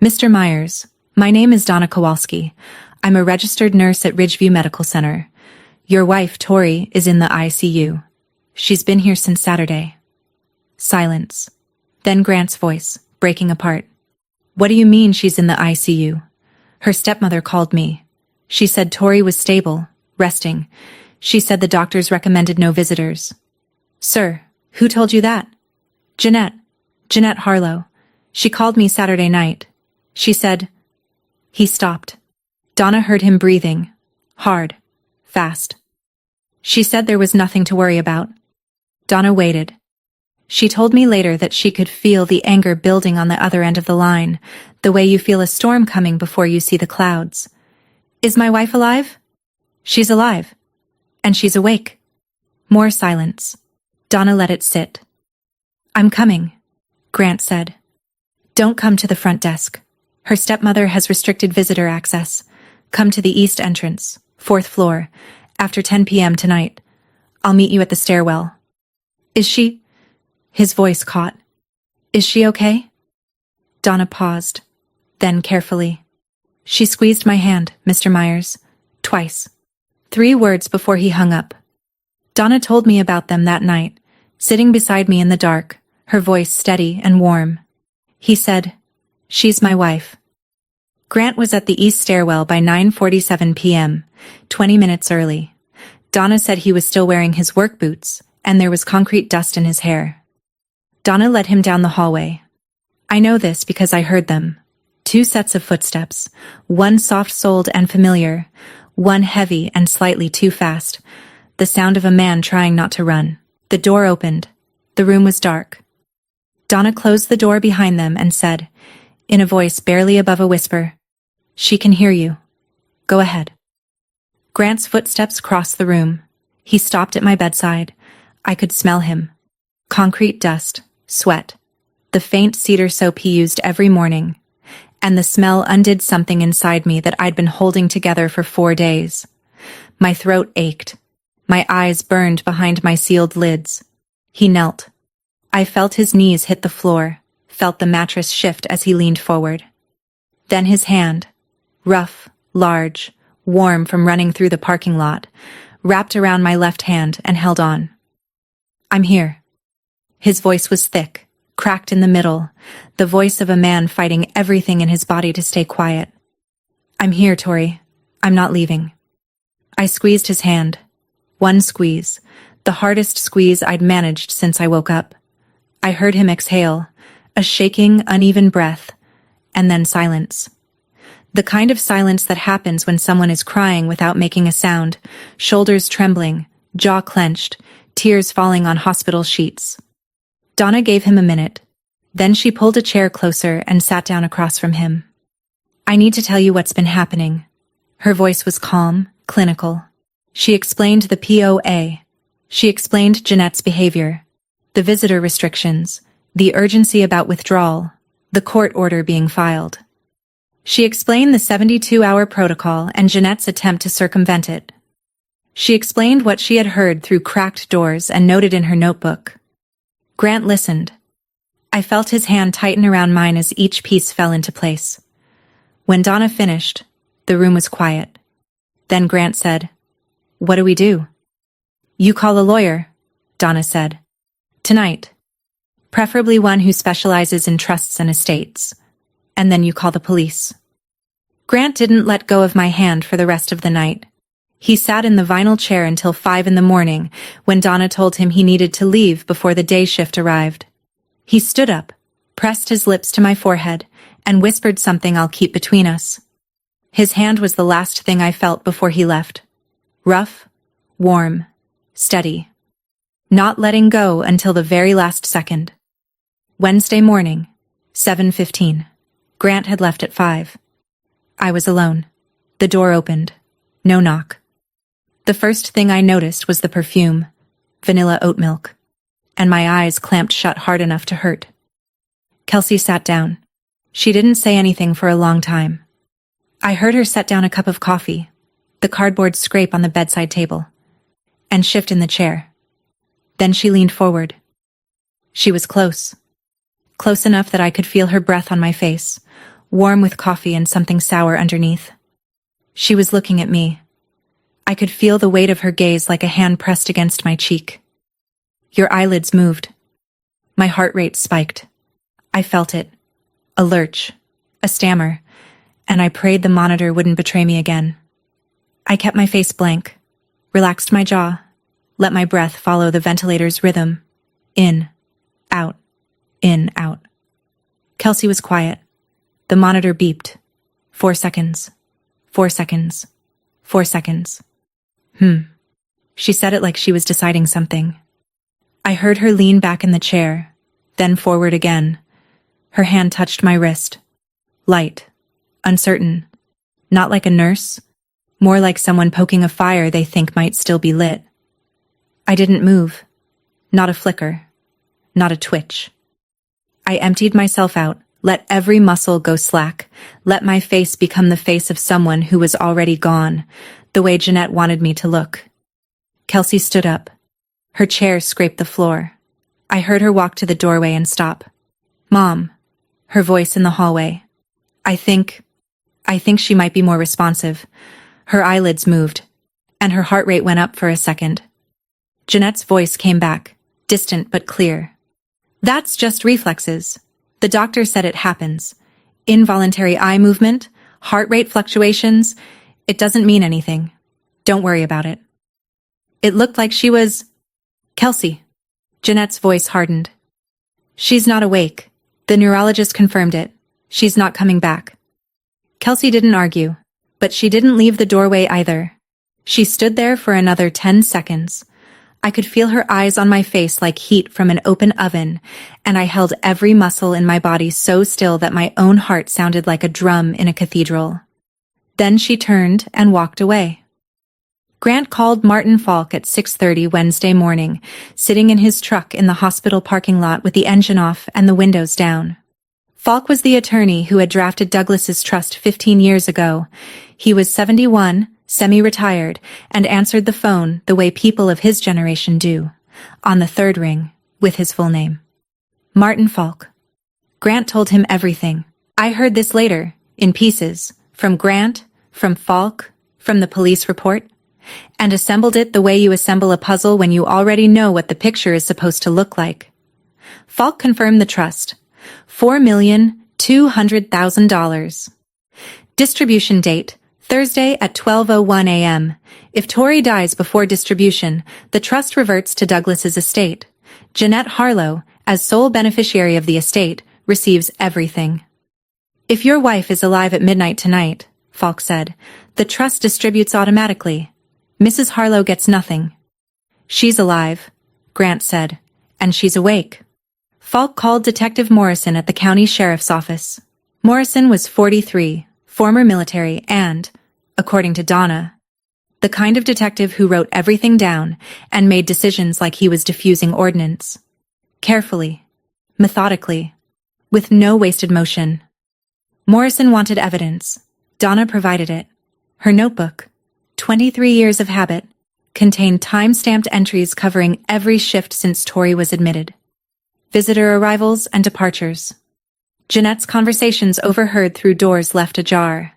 Mr. Myers, my name is Donna Kowalski. I'm a registered nurse at Ridgeview Medical Center. Your wife, Tori, is in the ICU. She's been here since Saturday. Silence. Then Grant's voice, breaking apart. What do you mean she's in the ICU? Her stepmother called me. She said Tori was stable, resting. She said the doctors recommended no visitors. Sir, who told you that? Jeanette Harlow. She called me Saturday night. She said... He stopped. Donna heard him breathing. Hard. Fast. She said there was nothing to worry about. Donna waited. She told me later that she could feel the anger building on the other end of the line, the way you feel a storm coming before you see the clouds. Is my wife alive? She's alive. And she's awake. More silence. Donna let it sit. I'm coming, Grant said. Don't come to the front desk. Her stepmother has restricted visitor access. Come to the east entrance, 4th floor, after 10 p.m. tonight. I'll meet you at the stairwell. Is she... His voice caught. Is she okay? Donna paused. Then carefully. She squeezed my hand, Mr. Myers. Twice. 3 words before he hung up. Donna told me about them that night, sitting beside me in the dark, her voice steady and warm. He said, She's my wife. Grant was at the east stairwell by 9:47 p.m., 20 minutes early. Donna said he was still wearing his work boots, and there was concrete dust in his hair. Donna led him down the hallway. I know this because I heard them. 2 sets of footsteps, one soft-soled and familiar, one heavy and slightly too fast, the sound of a man trying not to run. The door opened. The room was dark. Donna closed the door behind them and said, in a voice barely above a whisper, She can hear you. Go ahead. Grant's footsteps crossed the room. He stopped at my bedside. I could smell him. Concrete dust, sweat, the faint cedar soap he used every morning, and the smell undid something inside me that I'd been holding together for 4 days. My throat ached. My eyes burned behind my sealed lids. He knelt. I felt his knees hit the floor, felt the mattress shift as he leaned forward. Then his hand, rough, large, warm from running through the parking lot, wrapped around my left hand and held on. I'm here. His voice was thick, cracked in the middle, the voice of a man fighting everything in his body to stay quiet. I'm here, Tori. I'm not leaving. I squeezed his hand. One squeeze, the hardest squeeze I'd managed since I woke up. I heard him exhale, a shaking, uneven breath, and then silence. The kind of silence that happens when someone is crying without making a sound, shoulders trembling, jaw clenched, tears falling on hospital sheets. Donna gave him a minute. Then she pulled a chair closer and sat down across from him. I need to tell you what's been happening. Her voice was calm, clinical. She explained the POA. She explained Jeanette's behavior, the visitor restrictions, the urgency about withdrawal, the court order being filed. She explained the 72-hour protocol and Jeanette's attempt to circumvent it. She explained what she had heard through cracked doors and noted in her notebook. Grant listened. I felt his hand tighten around mine as each piece fell into place. When Donna finished, the room was quiet. Then Grant said, "What do we do?" "You call a lawyer," Donna said. "Tonight. Preferably one who specializes in trusts and estates. And then you call the police." Grant didn't let go of my hand for the rest of the night. He sat in the vinyl chair until 5 in the morning, when Donna told him he needed to leave before the day shift arrived. He stood up, pressed his lips to my forehead, and whispered something I'll keep between us. His hand was the last thing I felt before he left. Rough, warm, steady. Not letting go until the very last second. Wednesday morning, 7:15. Grant had left at 5. I was alone. The door opened. No knock. The first thing I noticed was the perfume, vanilla oat milk, and my eyes clamped shut hard enough to hurt. Kelsey sat down. She didn't say anything for a long time. I heard her set down a cup of coffee, the cardboard scrape on the bedside table, and shift in the chair. Then she leaned forward. She was close. Close enough that I could feel her breath on my face, warm with coffee and something sour underneath. She was looking at me. I could feel the weight of her gaze like a hand pressed against my cheek. Your eyelids moved. My heart rate spiked. I felt it. A lurch. A stammer. And I prayed the monitor wouldn't betray me again. I kept my face blank, relaxed my jaw, let my breath follow the ventilator's rhythm. In, out, in, out. Kelsey was quiet. The monitor beeped. 4 seconds. 4 seconds. 4 seconds. She said it like she was deciding something. I heard her lean back in the chair, then forward again. Her hand touched my wrist. Light. Uncertain. Not like a nurse. More like someone poking a fire they think might still be lit. I didn't move. Not a flicker. Not a twitch. I emptied myself out, let every muscle go slack, let my face become the face of someone who was already gone, the way Jeanette wanted me to look. Kelsey stood up. Her chair scraped the floor. I heard her walk to the doorway and stop. "Mom," her voice in the hallway. I think she might be more responsive. Her eyelids moved, and her heart rate went up for a second. Jeanette's voice came back, distant but clear. "That's just reflexes. The doctor said it happens. Involuntary eye movement, heart rate fluctuations. It doesn't mean anything. Don't worry about it." It looked like she was... "Kelsey." Jeanette's voice hardened. "She's not awake. The neurologist confirmed it. She's not coming back." Kelsey didn't argue, but she didn't leave the doorway either. She stood there for another 10 seconds. I could feel her eyes on my face like heat from an open oven, and I held every muscle in my body so still that my own heart sounded like a drum in a cathedral. Then she turned and walked away. Grant called Martin Falk at 6:30 Wednesday morning, sitting in his truck in the hospital parking lot with the engine off and the windows down. Falk was the attorney who had drafted Douglas's trust 15 years ago. He was 71, semi-retired, and answered the phone the way people of his generation do, on the third ring, with his full name. Martin Falk. Grant told him everything. I heard this later, in pieces, from Grant, from Falk, from the police report, and assembled it the way you assemble a puzzle when you already know what the picture is supposed to look like. Falk confirmed the trust. $4,200,000. Distribution date, Thursday at 12:01 a.m. If Tori dies before distribution, the trust reverts to Douglas's estate. Jeanette Harlow, as sole beneficiary of the estate, receives everything. If your wife is alive at midnight tonight, Falk said, the trust distributes automatically. Mrs. Harlow gets nothing. She's alive, Grant said, and she's awake. Falk called Detective Morrison at the county sheriff's office. Morrison was 43, former military and, according to Donna, the kind of detective who wrote everything down and made decisions like he was diffusing ordnance. Carefully, methodically, with no wasted motion. Morrison wanted evidence. Donna provided it. Her notebook, 23 years of habit, contained time-stamped entries covering every shift since Tori was admitted. Visitor arrivals and departures. Jeanette's conversations overheard through doors left ajar.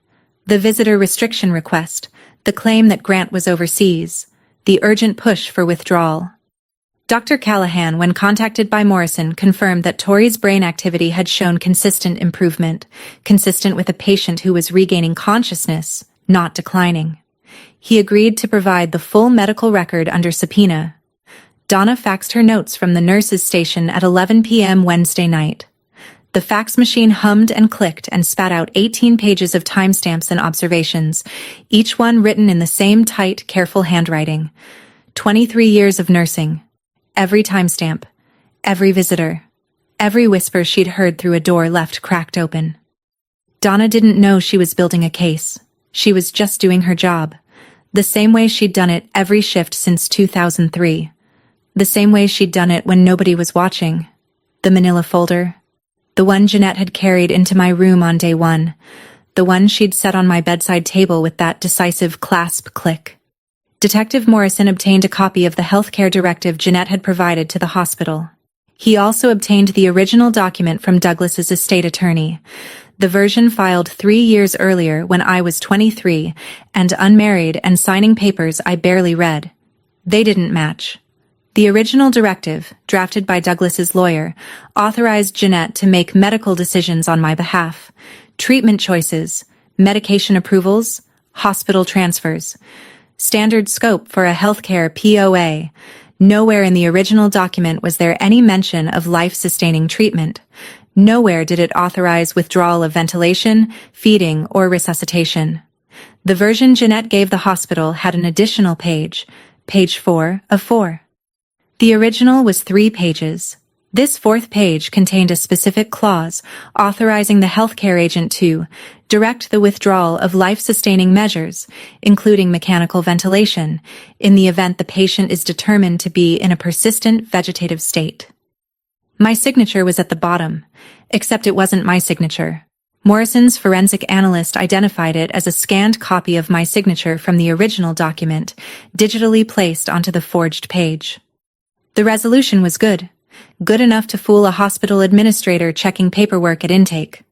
The visitor restriction request, the claim that Grant was overseas, the urgent push for withdrawal. Dr. Callahan, when contacted by Morrison, confirmed that Tori's brain activity had shown consistent improvement, consistent with a patient who was regaining consciousness, not declining. He agreed to provide the full medical record under subpoena. Donna faxed her notes from the nurse's station at 11 p.m. Wednesday night. The fax machine hummed and clicked and spat out 18 pages of timestamps and observations, each one written in the same tight, careful handwriting. 23 years of nursing. Every timestamp. Every visitor. Every whisper she'd heard through a door left cracked open. Donna didn't know she was building a case. She was just doing her job. The same way she'd done it every shift since 2003. The same way she'd done it when nobody was watching. The manila folder. The one Jeanette had carried into my room on day one. The one she'd set on my bedside table with that decisive clasp click. Detective Morrison obtained a copy of the healthcare directive Jeanette had provided to the hospital. He also obtained the original document from Douglas's estate attorney, the version filed 3 years earlier when I was 23 and unmarried and signing papers I barely read. They didn't match. The original directive, drafted by Douglas's lawyer, authorized Jeanette to make medical decisions on my behalf, treatment choices, medication approvals, hospital transfers. Standard scope for a healthcare POA. Nowhere in the original document was there any mention of life-sustaining treatment. Nowhere did it authorize withdrawal of ventilation, feeding, or resuscitation. The version Jeanette gave the hospital had an additional page, page 4 of 4. The original was 3 pages. This 4th page contained a specific clause authorizing the healthcare agent to direct the withdrawal of life-sustaining measures, including mechanical ventilation, in the event the patient is determined to be in a persistent vegetative state. My signature was at the bottom, except it wasn't my signature. Morrison's forensic analyst identified it as a scanned copy of my signature from the original document, digitally placed onto the forged page. The resolution was good. Good enough to fool a hospital administrator checking paperwork at intake.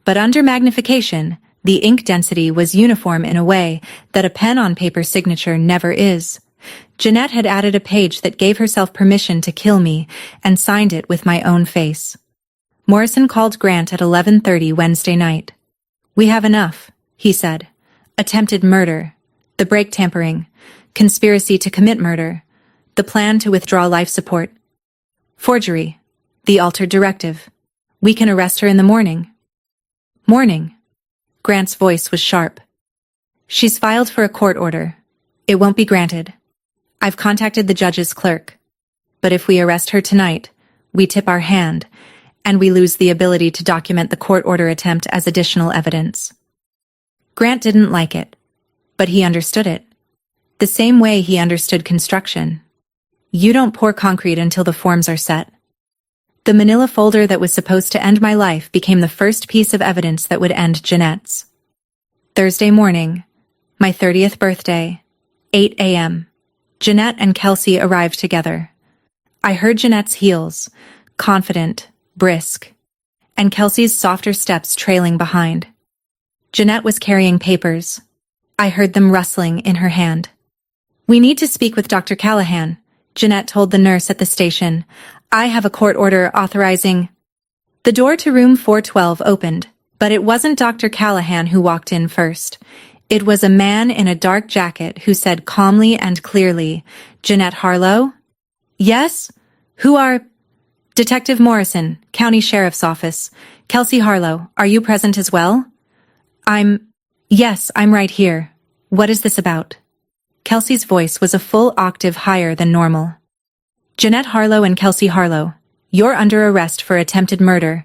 But under magnification, the ink density was uniform in a way that a pen-on-paper signature never is. Jeanette had added a page that gave herself permission to kill me and signed it with my own face. Morrison called Grant at 11:30 Wednesday night. "We have enough," he said. "Attempted murder, the brake tampering, conspiracy to commit murder, the plan to withdraw life support. Forgery, the altered directive. We can arrest her in the morning." "Morning." Grant's voice was sharp. "She's filed for a court order. It won't be granted. I've contacted the judge's clerk. But if we arrest her tonight, we tip our hand, and we lose the ability to document the court order attempt as additional evidence." Grant didn't like it, but he understood it. The same way he understood construction. You don't pour concrete until the forms are set. The manila folder that was supposed to end my life became the first piece of evidence that would end Jeanette's. Thursday morning, my 30th birthday, 8 a.m. Jeanette and Kelsey arrived together. I heard Jeanette's heels, confident, brisk, and Kelsey's softer steps trailing behind. Jeanette was carrying papers. I heard them rustling in her hand. "We need to speak with Dr. Callahan," Jeanette told the nurse at the station. "I have a court order authorizing—" The door to room 412 opened, but it wasn't Dr. Callahan who walked in first. It was a man in a dark jacket who said calmly and clearly, "Jeanette Harlow?" "Yes? Who are—" "Detective Morrison, County Sheriff's Office. Kelsey Harlow, are you present as well?" Yes, I'm right here. What is this about?" Kelsey's voice was a full octave higher than normal. "Jeanette Harlow and Kelsey Harlow, you're under arrest for attempted murder,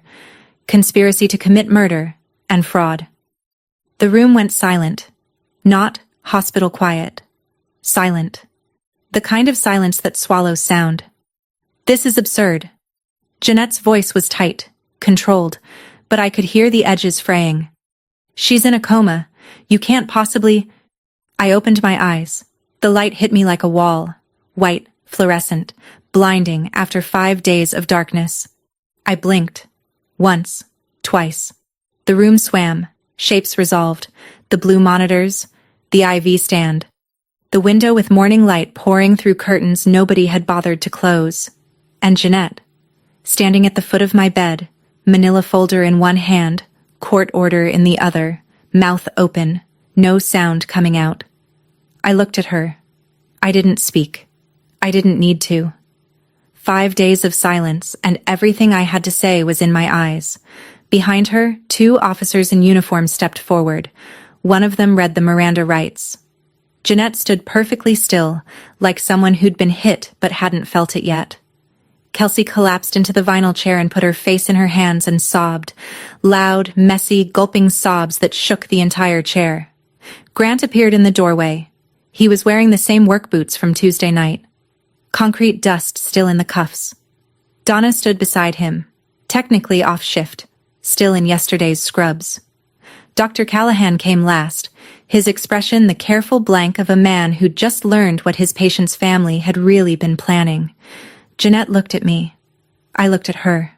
conspiracy to commit murder, and fraud." The room went silent. Not hospital quiet. Silent. The kind of silence that swallows sound. "This is absurd." Jeanette's voice was tight, controlled, but I could hear the edges fraying. "She's in a coma. You can't possibly—" I opened my eyes. The light hit me like a wall. White, fluorescent, blinding after 5 days of darkness. I blinked. Once. Twice. The room swam. Shapes resolved. The blue monitors. The IV stand. The window with morning light pouring through curtains nobody had bothered to close. And Jeanette, standing at the foot of my bed, manila folder in one hand, court order in the other, mouth open, no sound coming out. I looked at her. I didn't speak. I didn't need to. 5 days of silence, and everything I had to say was in my eyes. Behind her, 2 officers in uniform stepped forward. One of them read the Miranda rights. Jeanette stood perfectly still, like someone who'd been hit but hadn't felt it yet. Kelsey collapsed into the vinyl chair and put her face in her hands and sobbed. Loud, messy, gulping sobs that shook the entire chair. Grant appeared in the doorway. He was wearing the same work boots from Tuesday night. Concrete dust still in the cuffs. Donna stood beside him, technically off shift, still in yesterday's scrubs. Dr. Callahan came last, his expression the careful blank of a man who'd just learned what his patient's family had really been planning. Jeanette looked at me. I looked at her.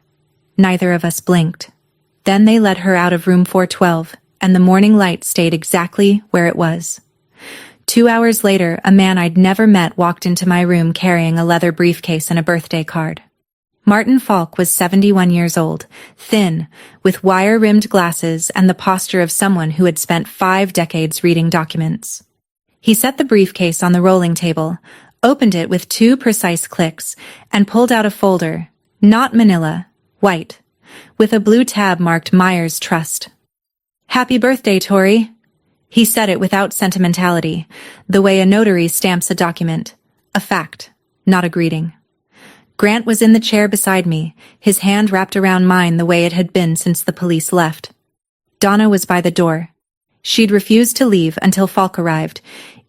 Neither of us blinked. Then they led her out of room 412, and the morning light stayed exactly where it was. 2 hours later, a man I'd never met walked into my room carrying a leather briefcase and a birthday card. Martin Falk was 71 years old, thin, with wire-rimmed glasses and the posture of someone who had spent 5 decades reading documents. He set the briefcase on the rolling table, opened it with 2 precise clicks, and pulled out a folder, not manila, white, with a blue tab marked Myers Trust. "Happy birthday, Tori." He said it without sentimentality, the way a notary stamps a document. A fact, not a greeting. Grant was in the chair beside me, his hand wrapped around mine the way it had been since the police left. Donna was by the door. She'd refused to leave until Falk arrived,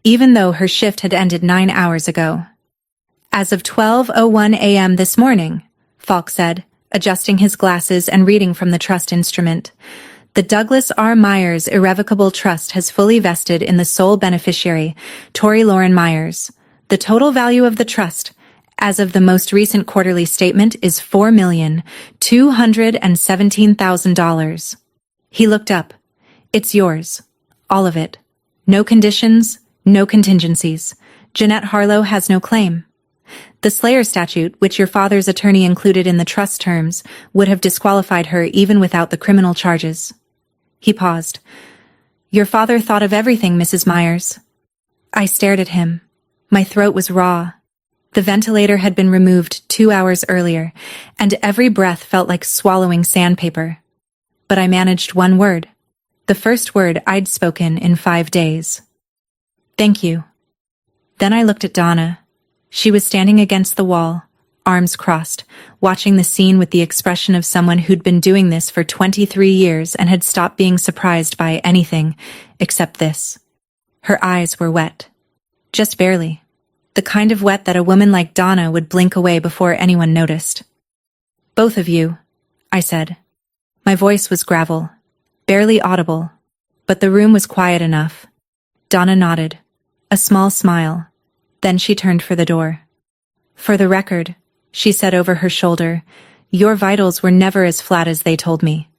even though her shift had ended 9 hours ago. "As of 12:01 a.m. this morning," Falk said, adjusting his glasses and reading from the trust instrument, "the Douglas R. Myers Irrevocable Trust has fully vested in the sole beneficiary, Tori Lauren Myers. The total value of the trust, as of the most recent quarterly statement, is $4,217,000. He looked up. "It's yours. All of it. No conditions, no contingencies. Jeanette Harlow has no claim. The Slayer statute, which your father's attorney included in the trust terms, would have disqualified her even without the criminal charges." He paused. "Your father thought of everything, Mrs. Myers." I stared at him. My throat was raw. The ventilator had been removed 2 hours earlier, and every breath felt like swallowing sandpaper. But I managed one word. The first word I'd spoken in 5 days. "Thank you." Then I looked at Donna. She was standing against the wall, arms crossed, watching the scene with the expression of someone who'd been doing this for 23 years and had stopped being surprised by anything except this. Her eyes were wet. Just barely. The kind of wet that a woman like Donna would blink away before anyone noticed. "Both of you," I said. My voice was gravel, barely audible, but the room was quiet enough. Donna nodded, a small smile. Then she turned for the door. "For the record," she said over her shoulder, "your vitals were never as flat as they told me."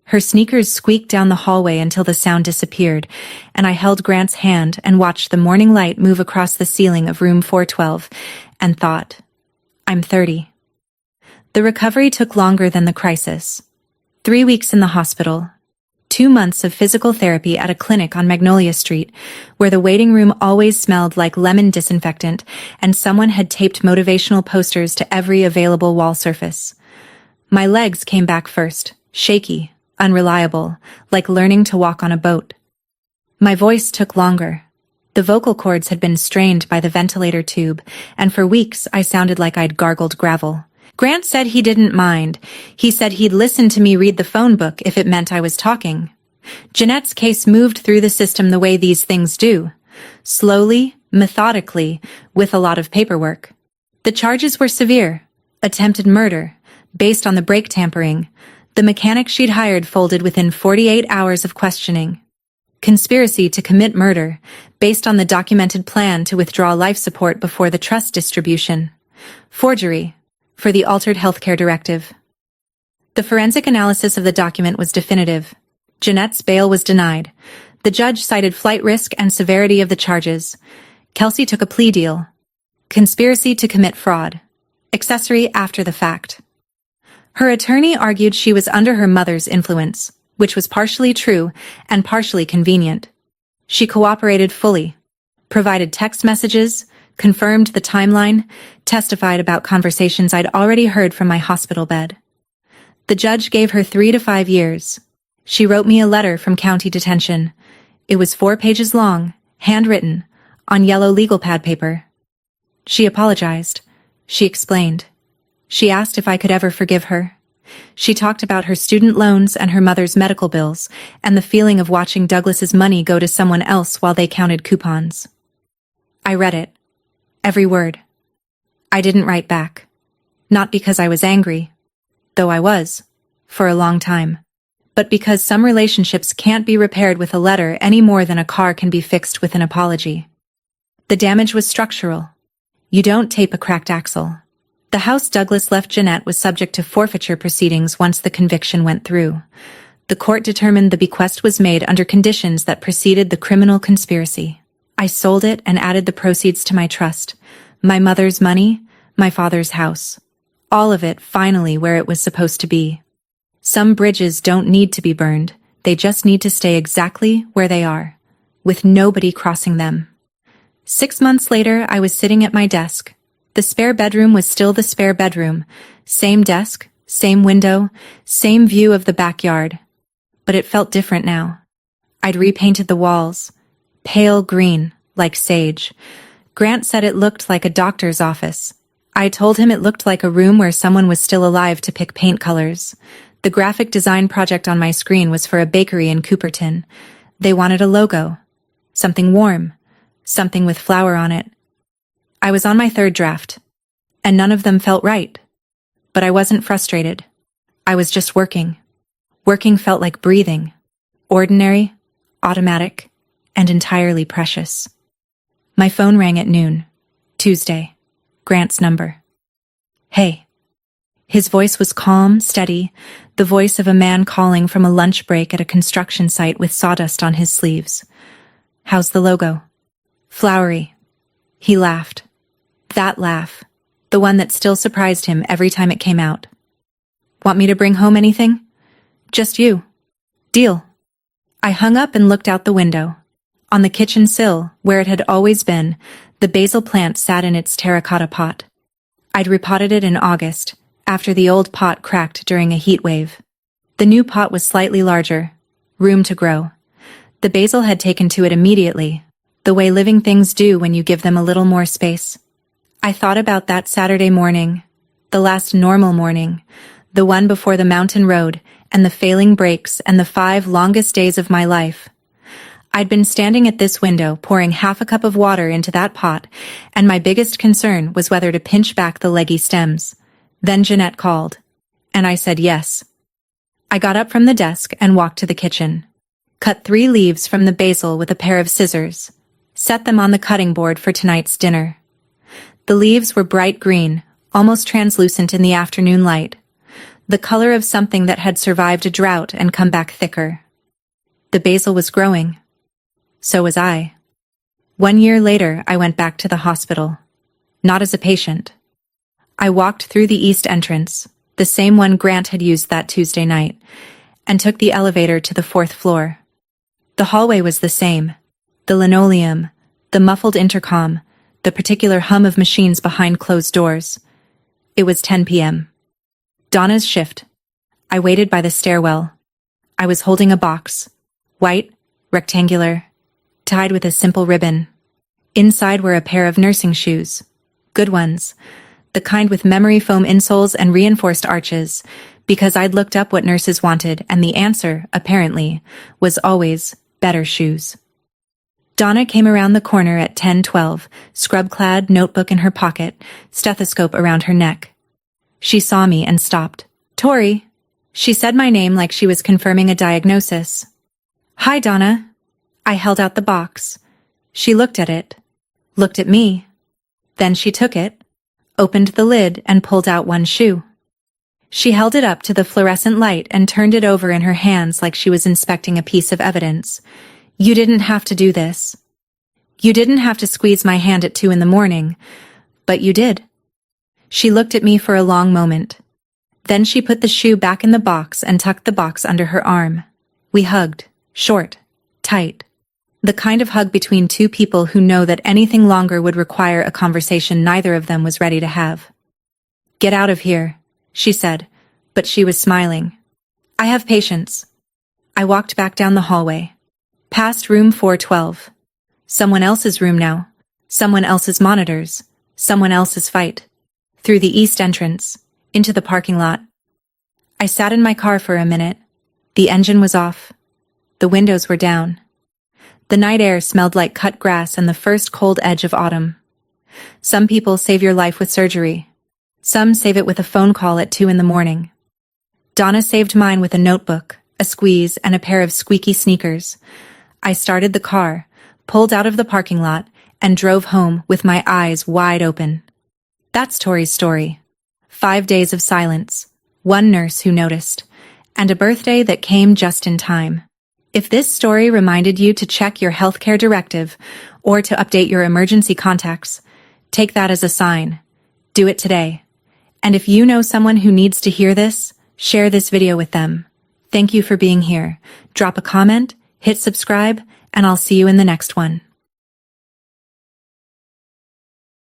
Her sneakers squeaked down the hallway until the sound disappeared, and I held Grant's hand and watched the morning light move across the ceiling of room 412, and thought, I'm 30. The recovery took longer than the crisis. 3 weeks in the hospital. 2 months of physical therapy at a clinic on Magnolia Street, where the waiting room always smelled like lemon disinfectant and someone had taped motivational posters to every available wall surface. My legs came back first, shaky, unreliable, like learning to walk on a boat. My voice took longer. The vocal cords had been strained by the ventilator tube, and for weeks I sounded like I'd gargled gravel. Grant said he didn't mind. He said he'd listen to me read the phone book if it meant I was talking. Jeanette's case moved through the system the way these things do. Slowly, methodically, with a lot of paperwork. The charges were severe. Attempted murder, based on the brake tampering, The mechanic she'd hired folded within 48 hours of questioning. Conspiracy to commit murder, based on the documented plan to withdraw life support before the trust distribution. Forgery, for the altered healthcare directive. The forensic analysis of the document was definitive. Jeanette's bail was denied. The judge cited flight risk and severity of the charges. Kelsey took a plea deal. Conspiracy to commit fraud. Accessory after the fact. Her attorney argued she was under her mother's influence, which was partially true and partially convenient. She cooperated fully, provided text messages, confirmed the timeline, testified about conversations I'd already heard from my hospital bed. The judge gave her 3 to 5 years. She wrote me a letter from county detention. It was 4 pages long, handwritten, on yellow legal pad paper. She apologized. She explained. She asked if I could ever forgive her. She talked about her student loans and her mother's medical bills, and the feeling of watching Douglas's money go to someone else while they counted coupons. I read it. Every word. I didn't write back. Not because I was angry, though I was, for a long time, but because some relationships can't be repaired with a letter any more than a car can be fixed with an apology. The damage was structural. You don't tape a cracked axle. The house Douglas left Jeanette was subject to forfeiture proceedings once the conviction went through. The court determined the bequest was made under conditions that preceded the criminal conspiracy. I sold it and added the proceeds to my trust. My mother's money, my father's house. All of it finally where it was supposed to be. Some bridges don't need to be burned. They just need to stay exactly where they are, with nobody crossing them. 6 months later, I was sitting at my desk. The spare bedroom was still the spare bedroom. Same desk, same window, same view of the backyard. But it felt different now. I'd repainted the walls. Pale green, like sage. Grant said it looked like a doctor's office. I told him it looked like a room where someone was still alive to pick paint colors. The graphic design project on my screen was for a bakery in Cooperton. They wanted a logo. Something warm. Something with flour on it. I was on my 3rd draft, and none of them felt right. But I wasn't frustrated. I was just working. Working felt like breathing. Ordinary, automatic, and entirely precious. My phone rang at noon. Tuesday. Grant's number. Hey. His voice was calm, steady, the voice of a man calling from a lunch break at a construction site with sawdust on his sleeves. How's the logo? Flowery. He laughed. That laugh. The one that still surprised him every time it came out. Want me to bring home anything? Just you. Deal. I hung up and looked out the window. On the kitchen sill, where it had always been, the basil plant sat in its terracotta pot. I'd repotted it in August, after the old pot cracked during a heat wave. The new pot was slightly larger. Room to grow. The basil had taken to it immediately, the way living things do when you give them a little more space. I thought about that Saturday morning, the last normal morning, the one before the mountain road and the failing brakes and the 5 longest days of my life. I'd been standing at this window pouring half a cup of water into that pot, and my biggest concern was whether to pinch back the leggy stems. Then Jeanette called, and I said yes. I got up from the desk and walked to the kitchen. Cut 3 leaves from the basil with a pair of scissors. Set them on the cutting board for tonight's dinner. The leaves were bright green, almost translucent in the afternoon light. The color of something that had survived a drought and come back thicker. The basil was growing. So was I. 1 year later, I went back to the hospital. Not as a patient. I walked through the east entrance, the same one Grant had used that Tuesday night, and took the elevator to the 4th floor. The hallway was the same. The linoleum, the muffled intercom, the particular hum of machines behind closed doors. It was 10 p.m. Donna's shift. I waited by the stairwell. I was holding a box. White, rectangular, tied with a simple ribbon. Inside were a pair of nursing shoes. Good ones. The kind with memory foam insoles and reinforced arches, because I'd looked up what nurses wanted, and the answer, apparently, was always better shoes. Donna came around the corner at 10:12, scrub-clad, notebook in her pocket, stethoscope around her neck. She saw me and stopped. "Tori." She said my name like she was confirming a diagnosis. "Hi, Donna." I held out the box. She looked at it, looked at me. Then she took it, opened the lid and pulled out one shoe. She held it up to the fluorescent light and turned it over in her hands like she was inspecting a piece of evidence. "You didn't have to do this. You didn't have to squeeze my hand at 2 in the morning, but you did." She looked at me for a long moment. Then she put the shoe back in the box and tucked the box under her arm. We hugged, short, tight. The kind of hug between two people who know that anything longer would require a conversation neither of them was ready to have. "Get out of here," she said, but she was smiling. "I have patience." I walked back down the hallway, past room 412. Someone else's room now, someone else's monitors, someone else's fight. Through the east entrance, into the parking lot. I sat in my car for a minute. The engine was off. The windows were down. The night air smelled like cut grass and the first cold edge of autumn. Some people save your life with surgery. Some save it with a phone call at 2 in the morning. Donna saved mine with a notebook, a squeeze, and a pair of squeaky sneakers. I started the car, pulled out of the parking lot, and drove home with my eyes wide open. That's Tori's story. 5 days of silence, one nurse who noticed, and a birthday that came just in time. If this story reminded you to check your healthcare directive or to update your emergency contacts, take that as a sign. Do it today. And if you know someone who needs to hear this, share this video with them. Thank you for being here. Drop a comment, hit subscribe, and I'll see you in the next one.